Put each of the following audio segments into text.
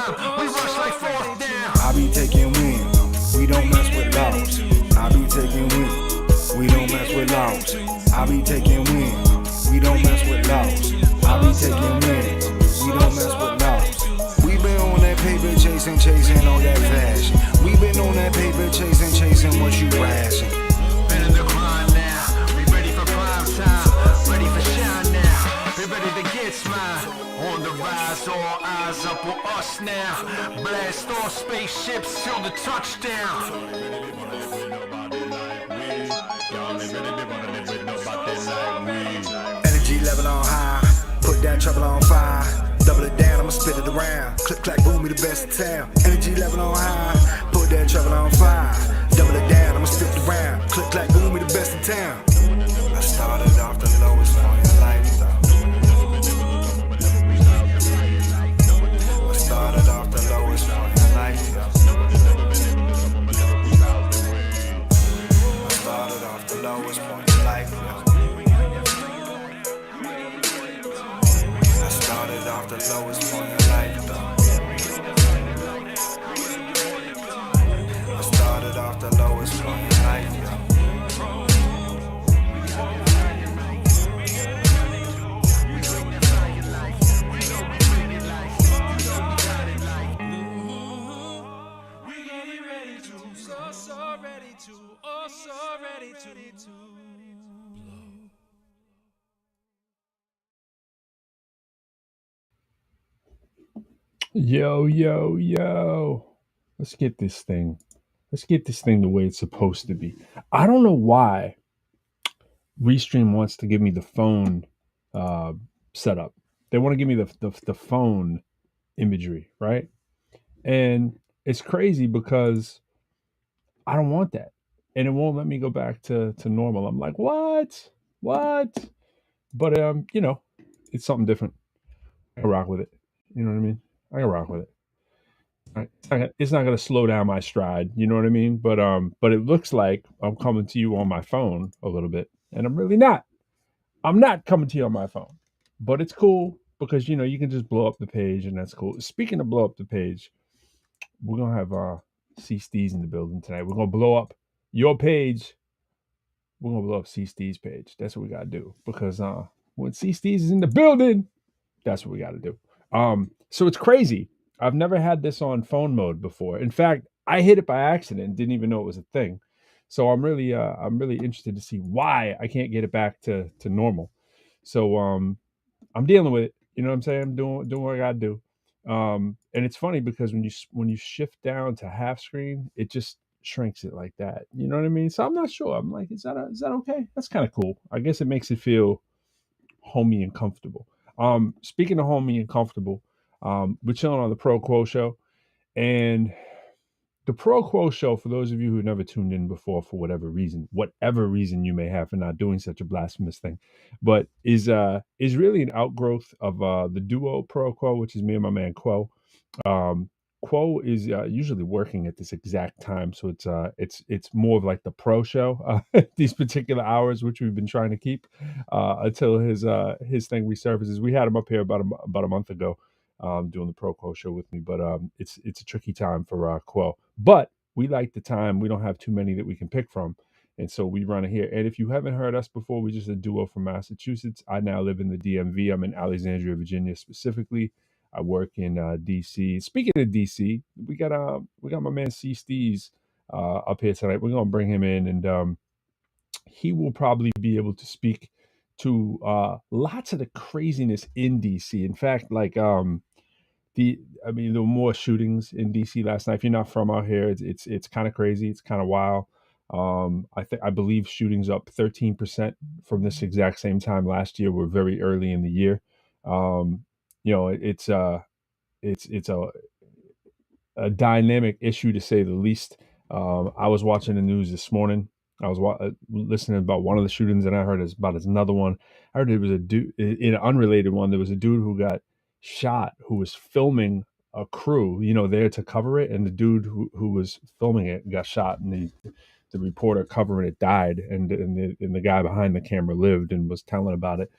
We rush like fourth down. I be taking wins, we don't mess with laws. I be taking wins, we don't mess with laws. I be taking wins, we don't mess with laws. I be taking wins, we don't mess with laws. We been on that paper chasing all that fashion. We been on that paper chasing what you ration. Been in the grind now, we ready for prime time, ready for shine now, we ready to get smile. On the rise, all eyes up on us now. Blast off spaceships till the touchdown. Energy level on high, put that trouble on fire. Double it down, I'ma spit it around. Click, clack, boom, we the best in town. Energy level on high, put that trouble on fire. Double it down, I'ma spit it around. Click, clack, boom, we the best in town. I started off the lowest point in life, though. I started off the lowest point in life, though. I started off the lowest point in life, though. I started off the lowest point in life, though. I started off the lowest point in life, though. Yo, yo, yo. Let's get this thing. Let's get this thing the way it's supposed to be. I don't know why Restream wants to give me the phone setup. They want to give me the phone imagery, right? And it's crazy because I don't want that. And it won't let me go back to normal. I'm like, what? What? But you know, it's something different. I rock with it. You know what I mean? I can rock with it. It's not gonna slow down my stride, you know what I mean? But it looks like I'm coming to you on my phone a little bit, and I'm really not. I'm not coming to you on my phone, but it's cool because you know you can just blow up the page, and that's cool. Speaking of blow up the page, we're gonna have C-Steeze in the building tonight. We're gonna blow up your page. We're gonna blow up C-Steeze page. That's what we gotta do because when C-Steeze is in the building, that's what we gotta do. So it's crazy. I've never had this on phone mode before. In fact, I hit it by accident and didn't even know it was a thing. So I'm really interested to see why I can't get it back to normal. So I'm dealing with it. You know what I'm saying? I'm doing what I gotta do. And it's funny because when you shift down to half screen, it just shrinks it like that. You know what I mean? So I'm not sure. I'm like, is that okay? That's kind of cool. I guess it makes it feel homey and comfortable. Speaking of homey and comfortable, we're chilling on the ProQuo Show, and the ProQuo Show, for those of you who never tuned in before for whatever reason you may have for not doing such a blasphemous thing, but is really an outgrowth of the duo ProQuo, which is me and my man Quo. Quo is usually working at this exact time, so it's more of like the pro show these particular hours, which we've been trying to keep until his thing resurfaces. We had him up here about a month ago, doing the ProQuo Show with me, but it's a tricky time for Quo. But we like the time. We don't have too many that we can pick from, and so we run it here. And if you haven't heard us before, we're just a duo from Massachusetts. I now live in the DMV. I'm in Alexandria, Virginia, specifically. I work in DC. Speaking of DC, we got my man C-Steeze up here tonight. We're gonna bring him in, and he will probably be able to speak to lots of the craziness in DC. In fact, like there were more shootings in DC last night. If you're not from out here, it's kind of crazy. It's kind of wild. I believe shootings up 13% from this exact same time last year. We're very early in the year. You know, it's a dynamic issue to say the least. I was watching the news this morning. I was listening about one of the shootings, and I heard about another one. I heard it was a dude in an unrelated one. There was a dude who got shot who was filming a crew, you know, there to cover it, and the dude who was filming it got shot, and the reporter covering it died, and the guy behind the camera lived and was telling about it.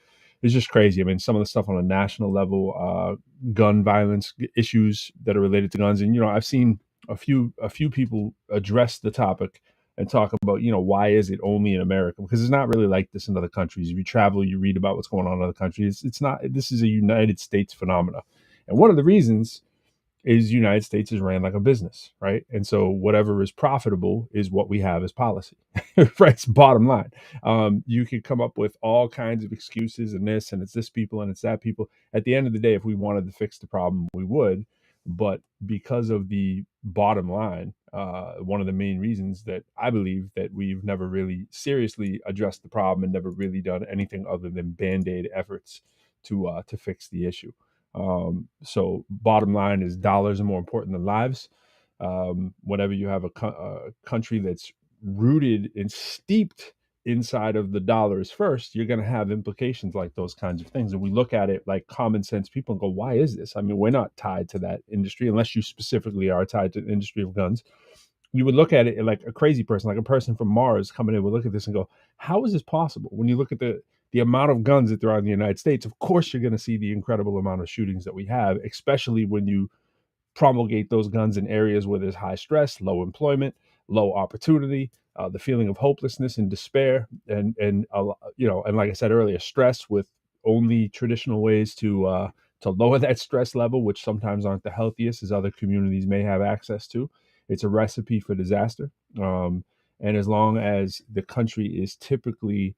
it's just crazy. I mean, some of the stuff on a national level, gun violence issues that are related to guns, and I've seen a few people address the topic and talk about, why is it only in America? Because it's not really like this in other countries. If you travel, you read about what's going on in other countries. It's not. This is a United States phenomena, and one of the reasons is the United States is ran like a business, right? And so whatever is profitable is what we have as policy, right? It's bottom line. You could come up with all kinds of excuses and this, and it's this people and it's that people. At the end of the day, if we wanted to fix the problem, we would. But because of the bottom line, one of the main reasons that I believe that we've never really seriously addressed the problem and never really done anything other than band-aid efforts to fix the issue. So bottom line is dollars are more important than lives. Whenever you have a country that's rooted and steeped inside of the dollars first, you're going to have implications like those kinds of things. And we look at it like common sense people and go, why is this? I mean, we're not tied to that industry unless you specifically are tied to the industry of guns. You would look at it like a crazy person, like a person from Mars coming in would look at this and go, how is this possible? When you look at the amount of guns that there are in the United States, of course you're going to see the incredible amount of shootings that we have, especially when you promulgate those guns in areas where there's high stress, low employment, low opportunity, the feeling of hopelessness and despair, and like I said earlier, stress with only traditional ways to lower that stress level, which sometimes aren't the healthiest, as other communities may have access to. It's a recipe for disaster. And as long as the country is typically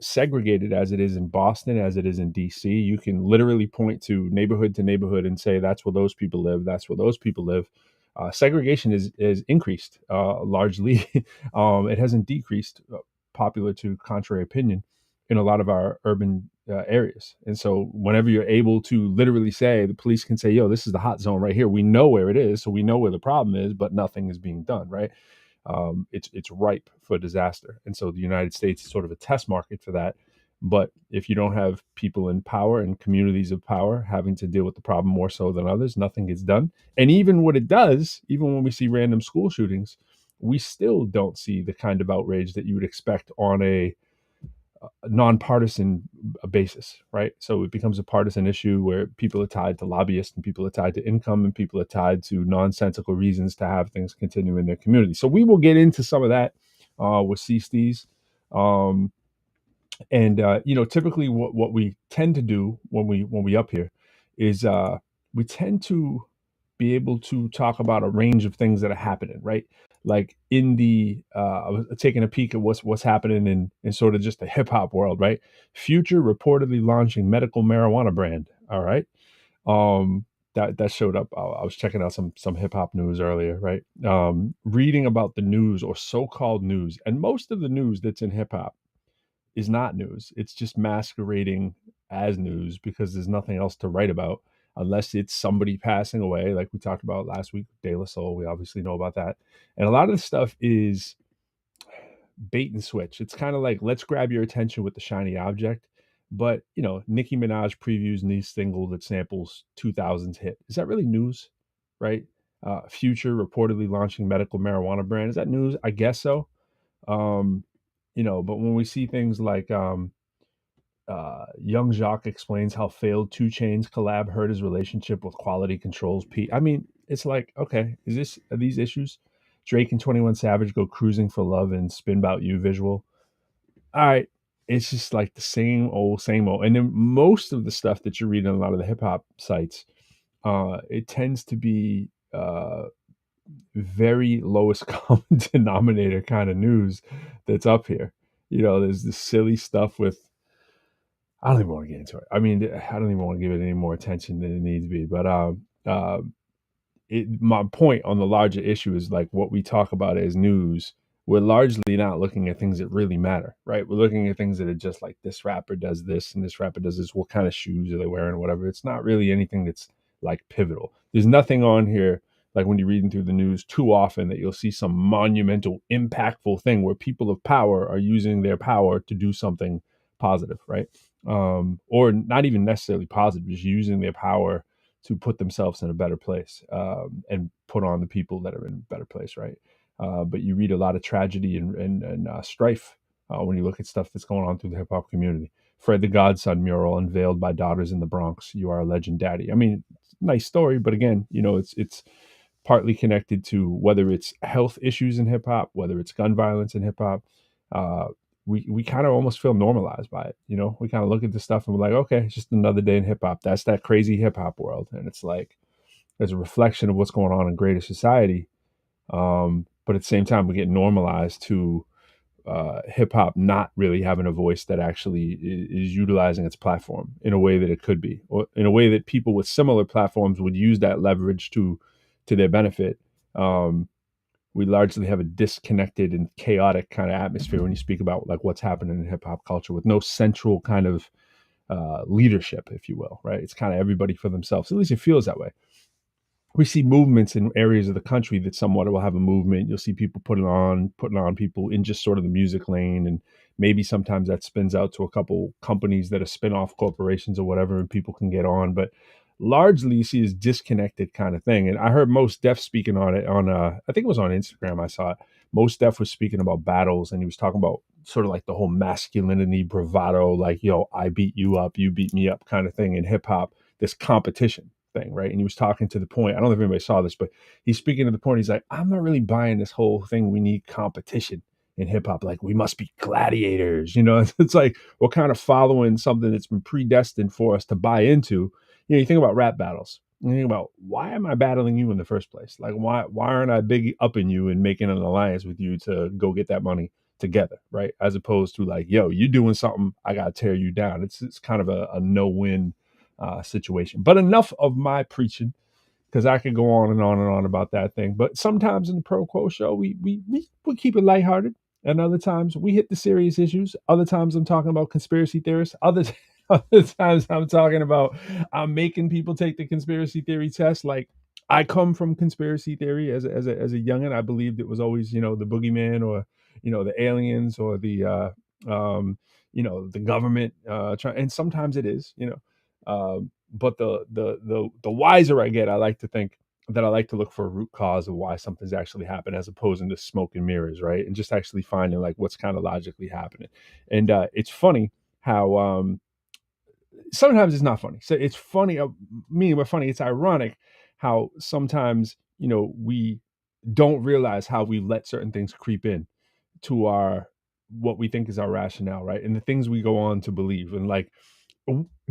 segregated as it is in Boston, as it is in DC, you can literally point to neighborhood and say, that's where those people live. That's where those people live. Segregation is increased largely. It hasn't decreased, popular to contrary opinion, in a lot of our urban areas. And so whenever you're able to literally say, the police can say, yo, this is the hot zone right here. We know where it is. So we know where the problem is, but nothing is being done, right? It's ripe for disaster. And so the United States is sort of a test market for that. But if you don't have people in power and communities of power having to deal with the problem more so than others, nothing gets done. And even what it does, even when we see random school shootings, we still don't see the kind of outrage that you would expect on a nonpartisan basis, right? So it becomes a partisan issue where people are tied to lobbyists and people are tied to income and people are tied to nonsensical reasons to have things continue in their community. So we will get into some of that with C-Steeze. Typically what we tend to do when we up here is we tend to be able to talk about a range of things that are happening, right? Like I was taking a peek at what's happening in sort of just the hip hop world, right? Future reportedly launching medical marijuana brand. All right. That showed up. I was checking out some hip hop news earlier, right? Reading about the news or so-called news, and most of the news that's in hip hop is not news. It's just masquerading as news because there's nothing else to write about unless it's somebody passing away, like we talked about last week, De La Soul. We obviously know about that. And a lot of the stuff is bait and switch. It's kind of like, let's grab your attention with the shiny object. But, Nicki Minaj previews new single that samples 2000's hit. Is that really news? Right? Future reportedly launching medical marijuana brand. Is that news? I guess so. But when we see things like Young Jock explains how failed 2 Chainz collab hurt his relationship with Quality Control's Pete. I mean, it's like, okay, are these issues? Drake and 21 Savage go cruising for love and spin about you visual. All right, it's just like the same old. And then most of the stuff that you read on a lot of the hip hop sites, it tends to be very lowest common denominator kind of news that's up here. There's this silly stuff with, I don't even want to get into it. I mean, I don't even want to give it any more attention than it needs to be. But my point on the larger issue is like what we talk about as news. We're largely not looking at things that really matter, right? We're looking at things that are just like, this rapper does this and this rapper does this. What kind of shoes are they wearing? Whatever. It's not really anything that's like pivotal. There's nothing on here, like when you're reading through the news too often, that you'll see some monumental, impactful thing where people of power are using their power to do something positive, right? Or not even necessarily positive, just using their power to put themselves in a better place and put on the people that are in a better place, right? But you read a lot of tragedy and strife when you look at stuff that's going on through the hip hop community. Fred the Godson mural unveiled by daughters in the Bronx. You are a legend, daddy. I mean, nice story, but again, it's partly connected to whether it's health issues in hip hop, whether it's gun violence in hip hop. Uh, we kind of almost feel normalized by it. We kind of look at this stuff and we're like, okay, it's just another day in hip hop. That's that crazy hip hop world, and it's like there's a reflection of what's going on in greater society. But at the same time, we get normalized to hip hop not really having a voice that actually is utilizing its platform in a way that it could be, or in a way that people with similar platforms would use that leverage to their benefit. We largely have a disconnected and chaotic kind of atmosphere when you speak about like what's happening in hip hop culture, with no central kind of leadership, if you will, right? It's kind of everybody for themselves. At least it feels that way. We see movements in areas of the country that somewhat will have a movement. You'll see people putting on people in just sort of the music lane, and maybe sometimes that spins out to a couple companies that are spin-off corporations or whatever, and people can get on. But largely, you see this disconnected kind of thing. And I heard Mos Def speaking on it on I think it was on Instagram. I saw it. Mos Def was speaking about battles, and he was talking about sort of like the whole masculinity, bravado, like, I beat you up, you beat me up kind of thing in hip hop. This competition thing, right? And he was talking to the point, I don't know if anybody saw this, but he's speaking to the point. He's like, I'm not really buying this whole thing. We need competition in hip hop. Like, we must be gladiators. It's like we're kind of following something that's been predestined for us to buy into. You think about rap battles. You think about, why am I battling you in the first place? Like, why aren't I big upping you and making an alliance with you to go get that money together, right? As opposed to like, yo, you doing something, I gotta tear you down. It's kind of a no-win situation. But enough of my preaching, because I could go on and on and on about that thing. But sometimes in the ProQuo Show, we keep it lighthearted, and other times we hit the serious issues. Other times I'm talking about conspiracy theorists. Other times I'm making people take the conspiracy theory test. Like, I come from conspiracy theory as a youngin. I believed it was always the boogeyman, or the aliens, or the government. And sometimes it is. But the wiser I get, I like to think that I like to look for a root cause of why something's actually happened, as opposed to smoke and mirrors, right? And just actually finding like what's kind of logically happening. And it's funny how sometimes it's not funny. So it's funny, meaning by funny, it's ironic how sometimes we don't realize how we let certain things creep in to our what we think is our rationale, right? And the things we go on to believe. And like,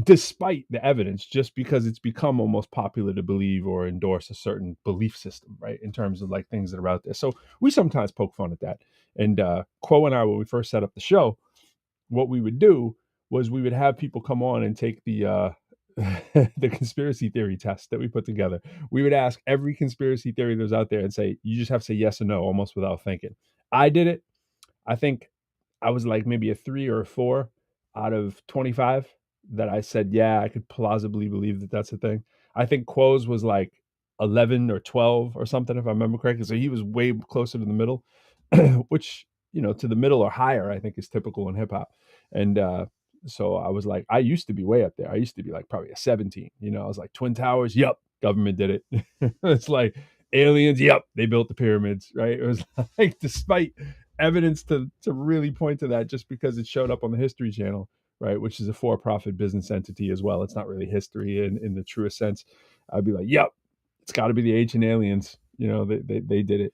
despite the evidence, just because it's become almost popular to believe or endorse a certain belief system, right? In terms of like things that are out there. So we sometimes poke fun at that. And Quo and I, when we first set up the show, what we would do was we would have people come on and take the the conspiracy theory test that we put together. We would ask every conspiracy theory that was out there and say, you just have to say yes or no, almost without thinking. I did it. I think I was like maybe a 3 or a 4 out of 25 that I said, yeah, I could plausibly believe that that's a thing. I think Quo's was like 11 or 12 or something, if I remember correctly. So he was way closer to the middle, which, to the middle or higher, I think is typical in hip hop. And so I was like, I used to be way up there. I used to be like probably a 17. I was like, Twin Towers, yep, government did it. It's like aliens, yep, they built the pyramids, right? It was like, despite evidence to really point to that, just because it showed up on the History Channel, right, which is a for-profit business entity as well. It's not really history in the truest sense. I'd be like, yep, it's got to be the ancient aliens. They did it.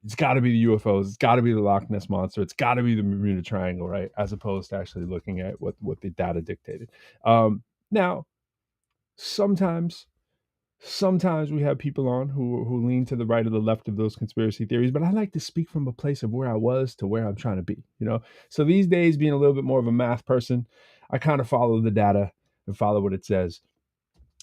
It's got to be the UFOs. It's got to be the Loch Ness Monster. It's got to be the Bermuda Triangle, right? As opposed to actually looking at what the data dictated. Now, sometimes we have people on who lean to the right or the left of those conspiracy theories, but I like to speak from a place of where I was to where I'm trying to be, So these days, being a little bit more of a math person, I kind of follow the data and follow what it says.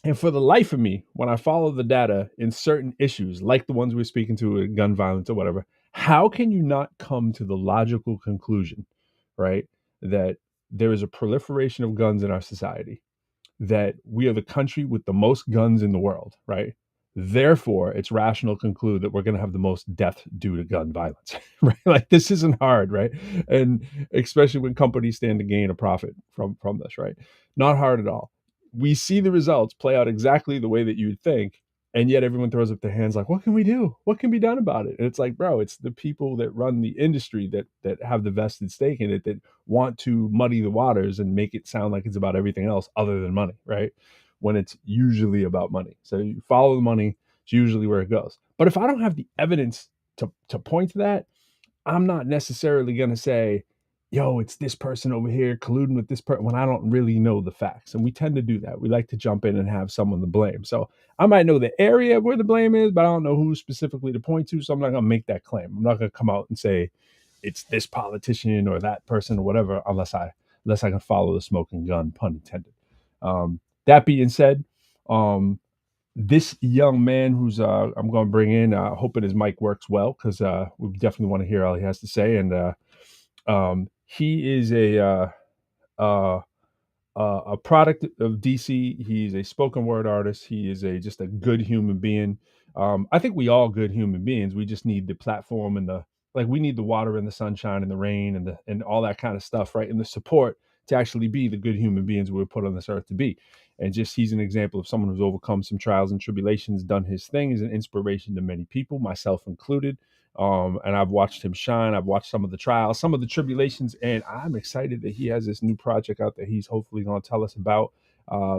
And for the life of me, when I follow the data in certain issues, like the ones we're speaking to, gun violence or whatever, how can you not come to the logical conclusion, right, that there is a proliferation of guns in our society, that we are the country with the most guns in the world, right? Therefore, it's rational to conclude that we're going to have the most death due to gun violence, right? Like, this isn't hard, right? And especially when companies stand to gain a profit from this, right? Not hard at all. We see the results play out exactly the way that you would think, and yet everyone throws up their hands like, what can we do? What can be done about it? And it's like, bro, it's the people that run the industry that have the vested stake in it, that want to muddy the waters and make it sound like it's about everything else other than money, right? When it's usually about money. So you follow the money, it's usually where it goes. But if I don't have the evidence to point to that, I'm not necessarily going to say, yo, it's this person over here colluding with this person, when I don't really know the facts. And we tend to do that. We like to jump in and have someone to blame. So I might know the area where the blame is, but I don't know who specifically to point to. So I'm not going to make that claim. I'm not going to come out and say it's this politician or that person or whatever, unless I can follow the smoking gun, pun intended. That being said, this young man who's I'm going to bring in, hoping his mic works well, because we definitely want to hear all he has to say. And he is a product of DC. He's a spoken word artist. He is just a good human being. I think we all good human beings. We just need the platform and we need the water and the sunshine and the rain and all that kind of stuff, right? And the support to actually be the good human beings we were put on this earth to be. And just he's an example of someone who's overcome some trials and tribulations, done his thing, is an inspiration to many people, myself included. And I've watched him shine. I've watched some of the trials, some of the tribulations, and I'm excited that he has this new project out that he's hopefully going to tell us about,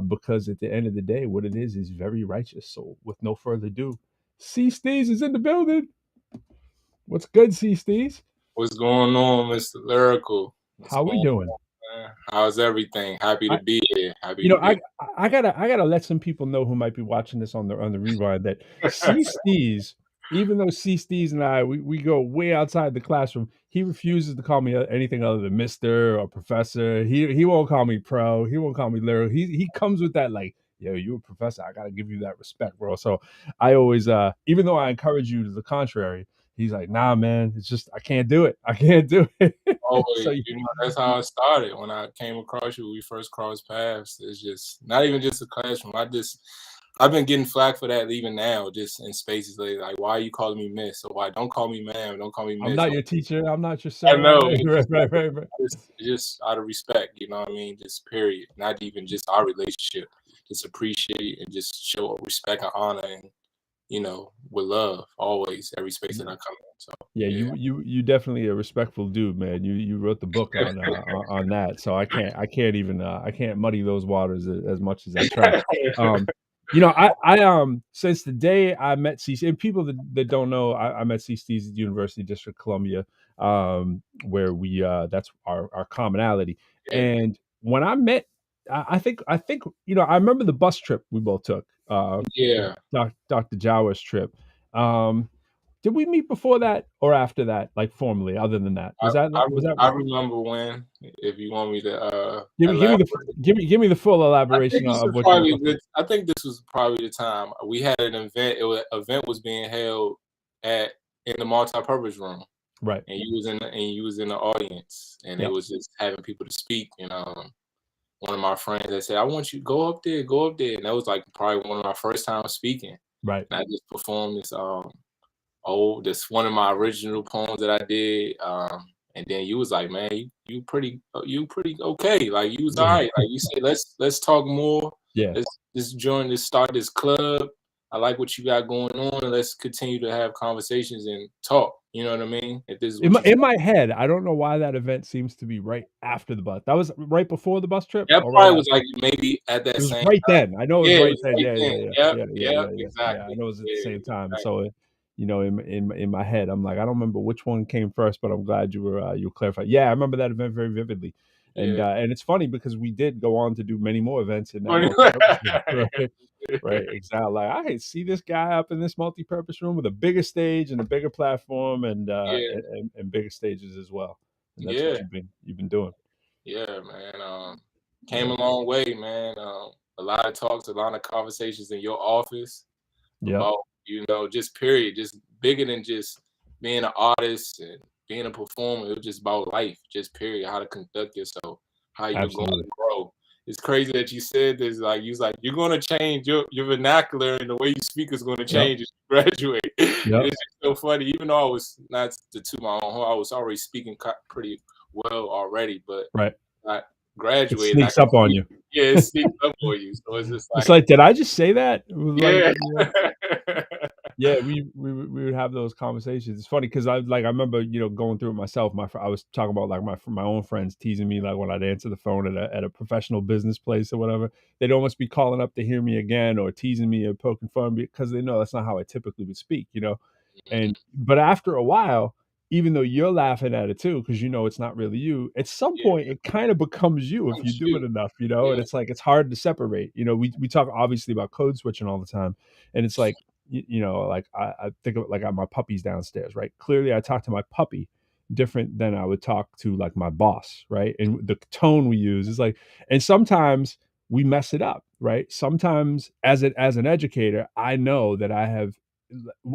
because at the end of the day, what it is very righteous. So with no further ado, C-Steeze is in the building. What's good, C-Steeze? What's going on, Mr. Lyrical? How we doing? How's everything? Happy to be here. I gotta let some people know who might be watching this on the rewind that C-Steeze, even though C-Steeze and I we go way outside the classroom, he refuses to call me anything other than Mr. or Professor. He won't call me Pro. He won't call me Lyrical. He comes with that like, yo, you a professor. I gotta give you that respect, bro. So I always, even though I encourage you to the contrary, he's like, nah, man, it's just I can't do it. I can't do it. Always, so, that's how I started. When I came across you, we first crossed paths. It's just not even just a classroom. I've been getting flack for that even now, just in spaces like why are you calling me Miss? Or why don't call me ma'am? Don't call me Miss. I'm not your teacher. I'm not your sir. I know. Right. Just out of respect, you know what I mean? Just period. Not even just our relationship. Just appreciate and just show respect and honor, and with love always, every space that I come in. So yeah. You definitely a respectful dude, man. You wrote the book on that, so I can't muddy those waters as much as I try. I since the day I met C-Steeze, and people that don't know, I met C-Steeze at University District of Columbia, where we that's our commonality. Yeah. And when I met, I think I remember the bus trip we both took. Dr. Jawa's trip. Did we meet before that or after that, like formally? Other than that, was that? I remember when. If you want me to, give me the full elaboration of what. I think this was probably the time we had an event. Event was being held in the multi-purpose room, right? And you was in the audience, and it was just having people to speak. One of my friends that said, "I want you to go up there," and that was like probably one of my first times speaking. Right. And I just performed this. This one of my original poems that I did, and then you was like, man, you pretty okay, like you was all right, like you said, let's talk more, let's start this club. I like what you got going on, and let's continue to have conversations and talk. You know what I mean? If this is in my head, I don't know why that event seems to be right after the bus. That was right before the bus trip. That probably was like maybe at that same right time. Then. I know it was right then. Yeah, exactly. Yeah, I know it was at the same time. Exactly. So. In my head, I'm like, I don't remember which one came first, but I'm glad you clarified. Yeah, I remember that event very vividly, and it's funny because we did go on to do many more events in that right? Exactly. Like I can see this guy up in this multi-purpose room with a bigger stage and a bigger platform and bigger stages as well. And that's what you've been doing. Yeah, man. Came a long way, man. A lot of talks, a lot of conversations in your office about. Just period, just bigger than just being an artist and being a performer. It was just about life, just period, how to conduct yourself, how you're going to grow. It's crazy that you said this, like you're going to change your vernacular, and the way you speak is going to change as you graduate. It's just so funny, even though I was not to my own home, I was already speaking pretty well already, but It graduated. sneaks up on you. Yeah, it sneaks up on you. So it's just It's like, like, did I just say that? Like, yeah. yeah, we would have those conversations. It's funny because I remember going through it myself. I was talking about like my own friends teasing me like when I'd answer the phone at a professional business place or whatever. They'd almost be calling up to hear me again or teasing me or poking fun because they know that's not how I typically would speak. But after a while, even though you're laughing at it too, because it's not really you, at some Yeah, point it kind of becomes you if you do it shoot. enough, Yeah. and it's like it's hard to separate. We talk obviously about code switching all the time, and it's like like I think of it like my puppy's downstairs, right? Clearly I talk to my puppy different than I would talk to like my boss, right? And the tone we use is like, and sometimes we mess it up, right? Sometimes as an educator, I know that I have,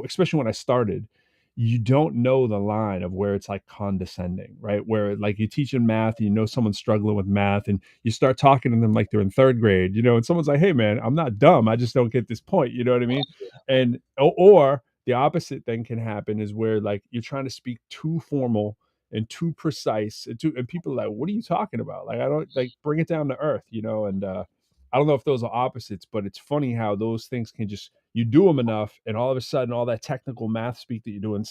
especially when I started, you don't know the line of where it's like condescending, right? Where like you're teaching math, someone's struggling with math, and you start talking to them like they're in third grade, and someone's like, "Hey, man, I'm not dumb. I just don't get this point." You know what I mean? And or the opposite thing can happen is where like you're trying to speak too formal and too precise, and people are like, "What are you talking about?" Like I don't like bring it down to earth, and I don't know if those are opposites, but it's funny how those things can just you do them enough, and all of a sudden, all that technical math speak that you're doing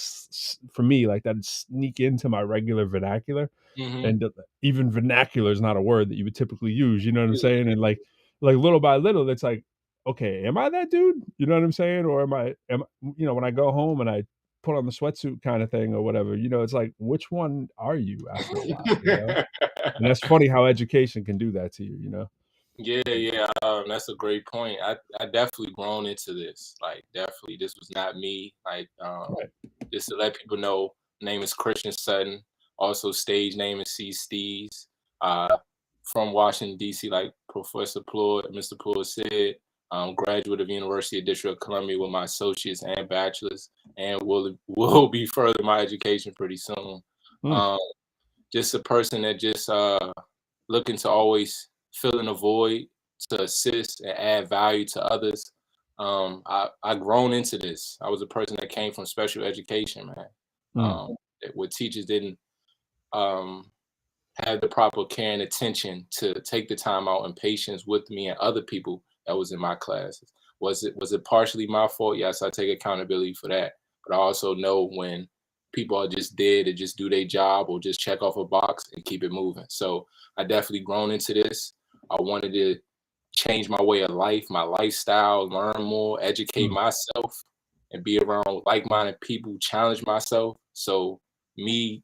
for me, like that, sneak into my regular vernacular, Mm-hmm. and even vernacular is not a word that you would typically use. You know what I'm saying? And like little by little, it's like, okay, am I that dude? You know what I'm saying? Or am when I go home and I put on the sweatsuit kind of thing or whatever, it's like, which one are you after a while? And that's funny how education can do that to you. Yeah. That's a great point. I definitely grown into this. Like, definitely, this was not me. Like, Right. just to let people know, name is Christian Sutton. Also, stage name is C-Steeze. From Washington D.C., like Professor Mr. Ploy said. Graduate of University of District of Columbia with my associates and bachelor's, and will be furthering my education pretty soon. Hmm. Just a person that just looking to always fill in a void, to assist and add value to others. I grown into this. I was a person that came from special education, man. Hmm. Where teachers didn't have the proper care and attention to take the time out and patience with me and other people that was in my classes. Was it partially my fault? Yes, I take accountability for that. But I also know when people are just there to just do their job or just check off a box and keep it moving. So I definitely grown into this. I wanted to change my way of life, my lifestyle, learn more, educate myself, and be around like-minded people, challenge myself. So me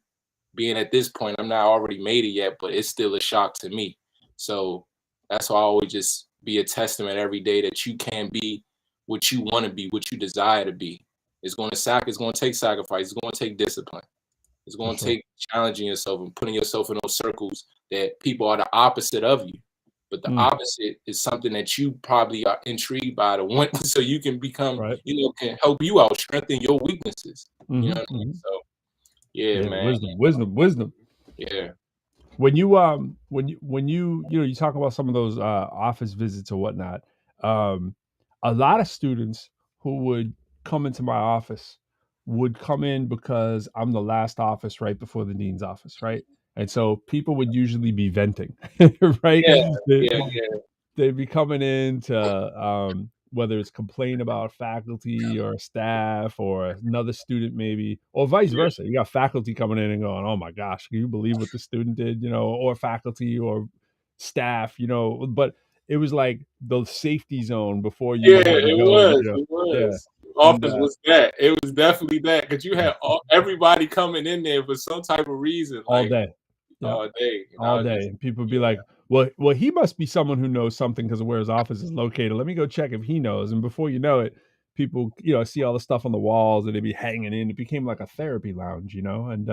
being at this point, I'm not already made it yet, but it's still a shock to me. So that's why I always just be a testament every day that you can be what you want to be, what you desire to be. It's going to take sacrifice. It's going to take discipline. It's For going to sure. take challenging yourself and putting yourself in those circles that people are the opposite of you. But the opposite is something that you probably are intrigued by to want, so you can become, Right. can help you out, strengthen your weaknesses. You know Hmm. what I mean? So yeah, Yeah. man. Wisdom. Yeah. When you talk about some of those office visits or whatnot, a lot of students who would come into my office would come in because I'm the last office right before the dean's office, right? And so people would usually be venting, right? Yeah, They, yeah, yeah. they'd be coming in to whether it's complain about faculty or staff or another student maybe, or vice Yeah. versa. You got faculty coming in and going, "Oh my gosh, can you believe what the student did?" Or faculty or staff, but it was like the safety zone before you Yeah, wanted to it go, was, it yeah. was. And Office was that. It was definitely that, because you had everybody coming in there for some type of reason, all like, day. Yeah. all day, and I All was day, just, and people be yeah, like, "Well, he must be someone who knows something because of where his office is located. Let me go check if he knows." And before you know it, people, see all the stuff on the walls, and they'd be hanging in. It became like a therapy lounge, and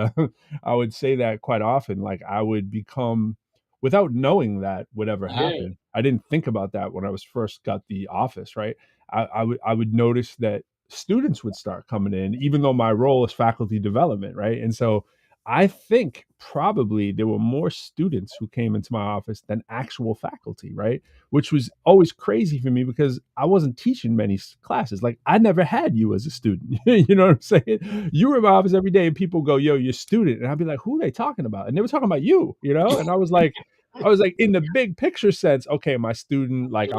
I would say that quite often. Like I would become, without knowing that would ever yeah, happen. I didn't think about that when I was first got the office, right? I would notice that students would start coming in, even though my role is faculty development, right? And so I think probably there were more students who came into my office than actual faculty, right? Which was always crazy for me because I wasn't teaching many classes. Like I never had you as a student. You know what I'm saying? You were in my office every day and people go, "Yo, you're a student." And I'd be like, "Who are they talking about?" And they were talking about you, And I was like, I was like, in the big picture sense, okay, my student, like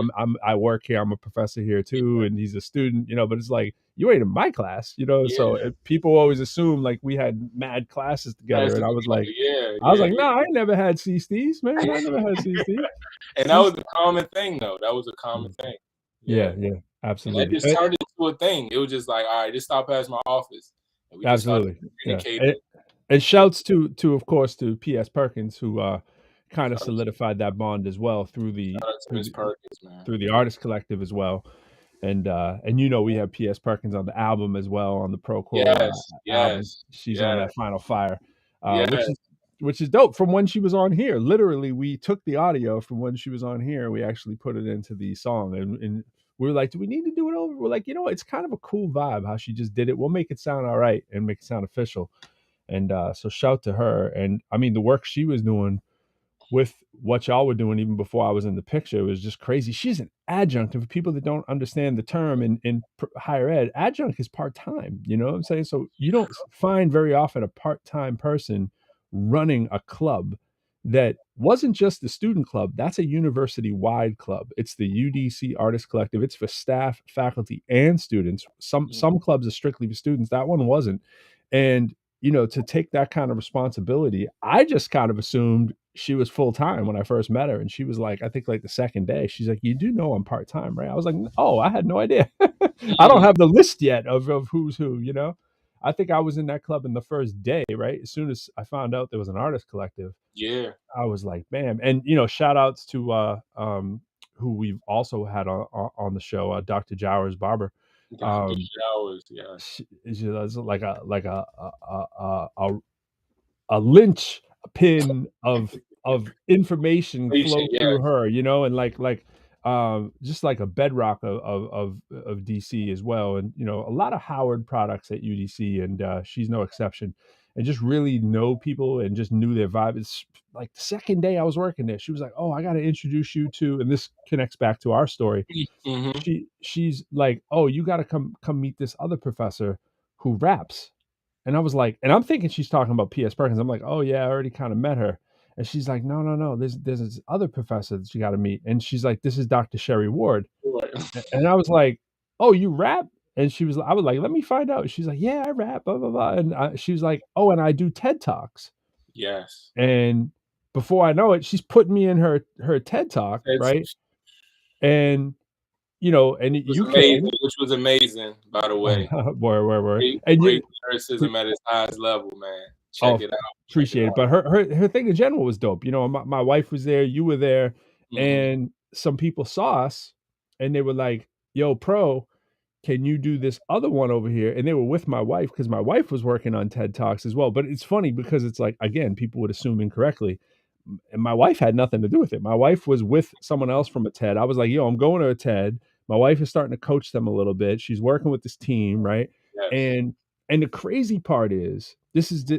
I work here, I'm a professor here too, and he's a student, but it's like you ain't in my class, so Yeah. people always assume like we had mad classes together, and Classes together. Yeah, I was yeah, like, yeah. nah, I never had C-Steeze, man. I never had C-Steeze. And that was a common thing, though. That was a common Mm. thing. Yeah, Yeah. yeah, And that absolutely. just turned into a thing. It was just like, all right, just stop past my office. And we just started Absolutely. Yeah. communicating. And shouts to of course to P.S. Perkins, who kind of Shout out to solidified that bond as well Miss Perkins, man. through the artist collective as well. And we have P.S. Perkins on the album as well, on the ProQuo Yes, album. yes, She's on yes, that Final Fire, which yes. is dope. From when she was on here, literally, we took the audio from when she was on here. We actually put it into the song, and we were like, "Do we need to do it over?" We're like, it's kind of a cool vibe how she just did it. We'll make it sound all right and make it sound official. And so shout to her. And I mean, the work she was doing with what y'all were doing even before I was in the picture was just crazy. She's an adjunct. And for people that don't understand the term in higher ed, adjunct is part-time. You know what I'm saying? So you don't find very often a part-time person running a club that wasn't just the student club. That's a university-wide club. It's the UDC Artist Collective. It's for staff, faculty, and students. Some clubs are strictly for students. That one wasn't. And to take that kind of responsibility, I just kind of assumed she was full time when I first met her. And she was like, I think like the second day, she's like, "You do know I'm part time, right?" I was like, "Oh, I had no idea." I don't have the list yet of who's who. I think I was in that club in the first day, right? As soon as I found out there was an artist collective, Yeah. I was like, "Bam!" And shout outs to who we've also had on the show, Dr. Jowers Barber. Dr. Showers, yeah. She's like a lynch pin of information Patient, flowed yeah. through her, and just like a bedrock of DC as well. And a lot of Howard products at UDC, and she's no exception. And just really know people and just knew their vibe. It's like the second day I was working there, she was like, "Oh, I got to introduce you to," and this connects back to our story. Mm-hmm. She's like, "Oh, you got to come meet this other professor who raps." And I was like, and I'm thinking she's talking about P.S. Perkins. I'm like, "Oh yeah, I already kind of met her." And she's like, "No, no, no. There's this other professor that you got to meet." And she's like, "This is Dr. Sherry Ward." And I was like, "Oh, you rap?" And I was like, "Let me find out." She's like, "Yeah, I rap, blah blah blah." And she was like, "Oh, and I do TED Talks." Yes. And before I know it, she's putting me in her TED Talk, It's right? And and was you amazing, came, which was amazing, by the way. word, Great, and great you. lyricism at its highest level, man. Oh, Check it out. Check it appreciate it. out. But her thing in general was dope. My wife was there, you were there, Mm-hmm. and some people saw us and they were like, "Yo, Pro, can you do this other one over here?" And they were with my wife because my wife was working on TED Talks as well. But it's funny because it's like, again, people would assume incorrectly. And my wife had nothing to do with it. My wife was with someone else from a TED. I was like, "Yo, I'm going to a TED." My wife is starting to coach them a little bit. She's working with this team, right? Yes. And the crazy part is,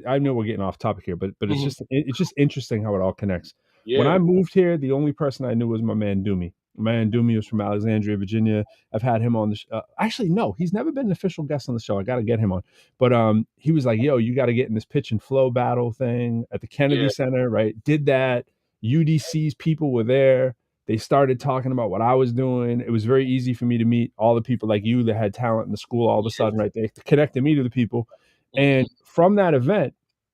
I know we're getting off topic here, but Mhm. it's just interesting how it all connects. When I Yeah. moved here, the only person I knew was my man Doomy. My man Doomy was from Alexandria, Virginia. I've had him on the actually no, he's never been an official guest on the show. I got to get him on. But he was like, "Yo, you got to get in this pitch and flow battle thing at the Kennedy Yeah. Center," right? Did that. UDC's people were there. They started talking about what I was doing. It was very easy for me to meet all the people like you that had talent in the school all of a sudden, right? They connected me to the people. And Mhm. from that event,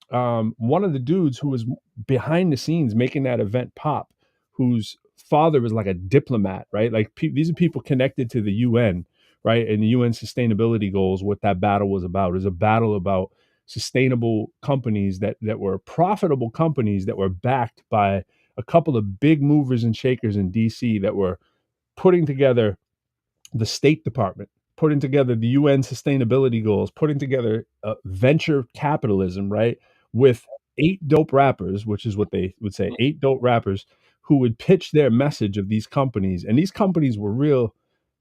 one of the dudes who was behind the scenes making that event pop, whose father was like a diplomat, right? Like these are people connected to the UN, right? And the UN sustainability goals, what that battle was about is a battle about sustainable companies that were profitable companies that were backed by a couple of big movers and shakers in DC that were putting together the State Department, putting together the UN sustainability goals, putting together venture capitalism, right? With 8 dope rappers, which is what they would say, 8 dope rappers who would pitch their message of these companies. And these companies were real,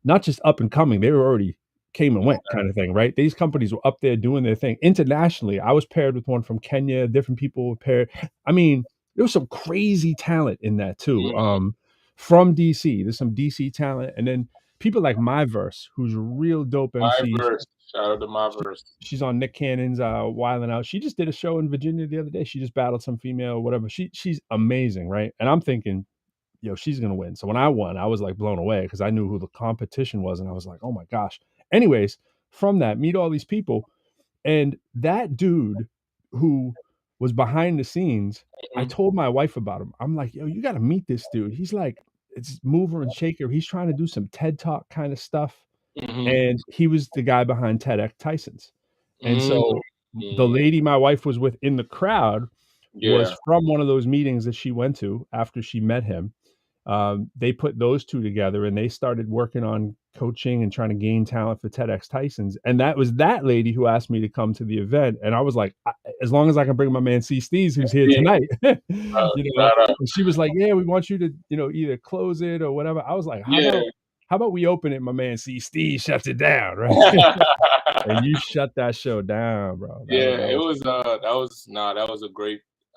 not just up and coming, they were already came and went kind of thing, right? These companies were up there doing their thing internationally. I was paired with one from Kenya, different people were paired. I mean, there was some crazy talent in that too. Mhm. From DC, there's some DC talent. And then people like Myverse, who's a real dope MC. Myverse. Shout out to Myverse. She's on Nick Cannon's Wildin' Out. She just did a show in Virginia the other day. She just battled some female or whatever. She's amazing, right? And I'm thinking, she's gonna win. So when I won, I was like blown away because I knew who the competition was, and I was like, oh my gosh. Anyways, from that, meet all these people, and that dude who was behind the scenes, I told my wife about him. I'm like, yo, you got to meet this dude. He's like, it's mover and shaker. He's trying to do some TED Talk kind of stuff. And he was the guy behind TEDx Tyson's. And so the lady my wife was with in the crowd was from one of those meetings that she went to after she met him. They put those two together and they started working on coaching and trying to gain talent for TEDx Tyson's. And that was that lady who asked me to come to the event. And I was like, as long as I can bring my man C-Steeze, who's here tonight, and she was like, yeah, we want you to, either close it or whatever. I was like, how about we open it? My man C-Steeze shuts it down, right? And you shut that show down, bro. That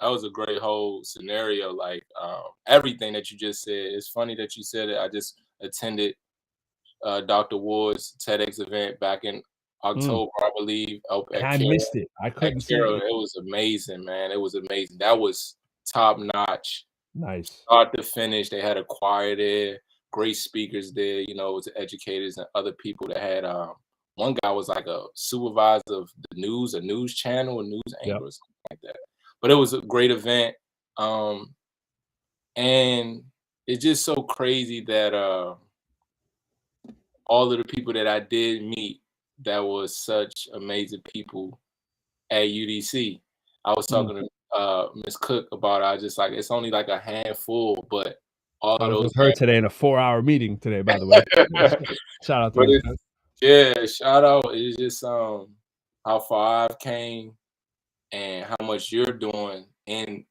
was a great whole scenario. Like everything that you just said. It's funny that you said it. I just attended Dr. Ward's TEDx event back in October, I believe. I missed it. I couldn't see it. It was amazing, man. It was amazing. That was top notch. Nice. Start to finish. They had a choir there, great speakers there. It was educators and other people that had. One guy was like a supervisor of the news, a news channel, a news anchor, or something like that. But it was a great event. And it's just so crazy that all of the people that I did meet that was such amazing people at UDC. I was talking to Miss Cook about it. I was just like, it's only like a handful, but all of those. With her today in a 4-hour meeting today, by the way. Shout out to you. Yeah, shout out. It's just how far I've came and how much you're doing in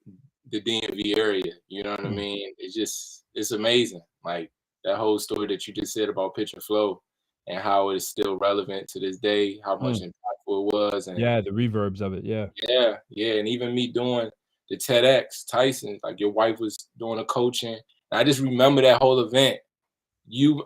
the DMV area. You know what I mean? It's amazing. Like that whole story that you just said about Pitch and Flow and how it's still relevant to this day, how much impactful it was. And the reverbs of it. Yeah. And even me doing the TEDx Tyson, like your wife was doing the coaching. And I just remember that whole event.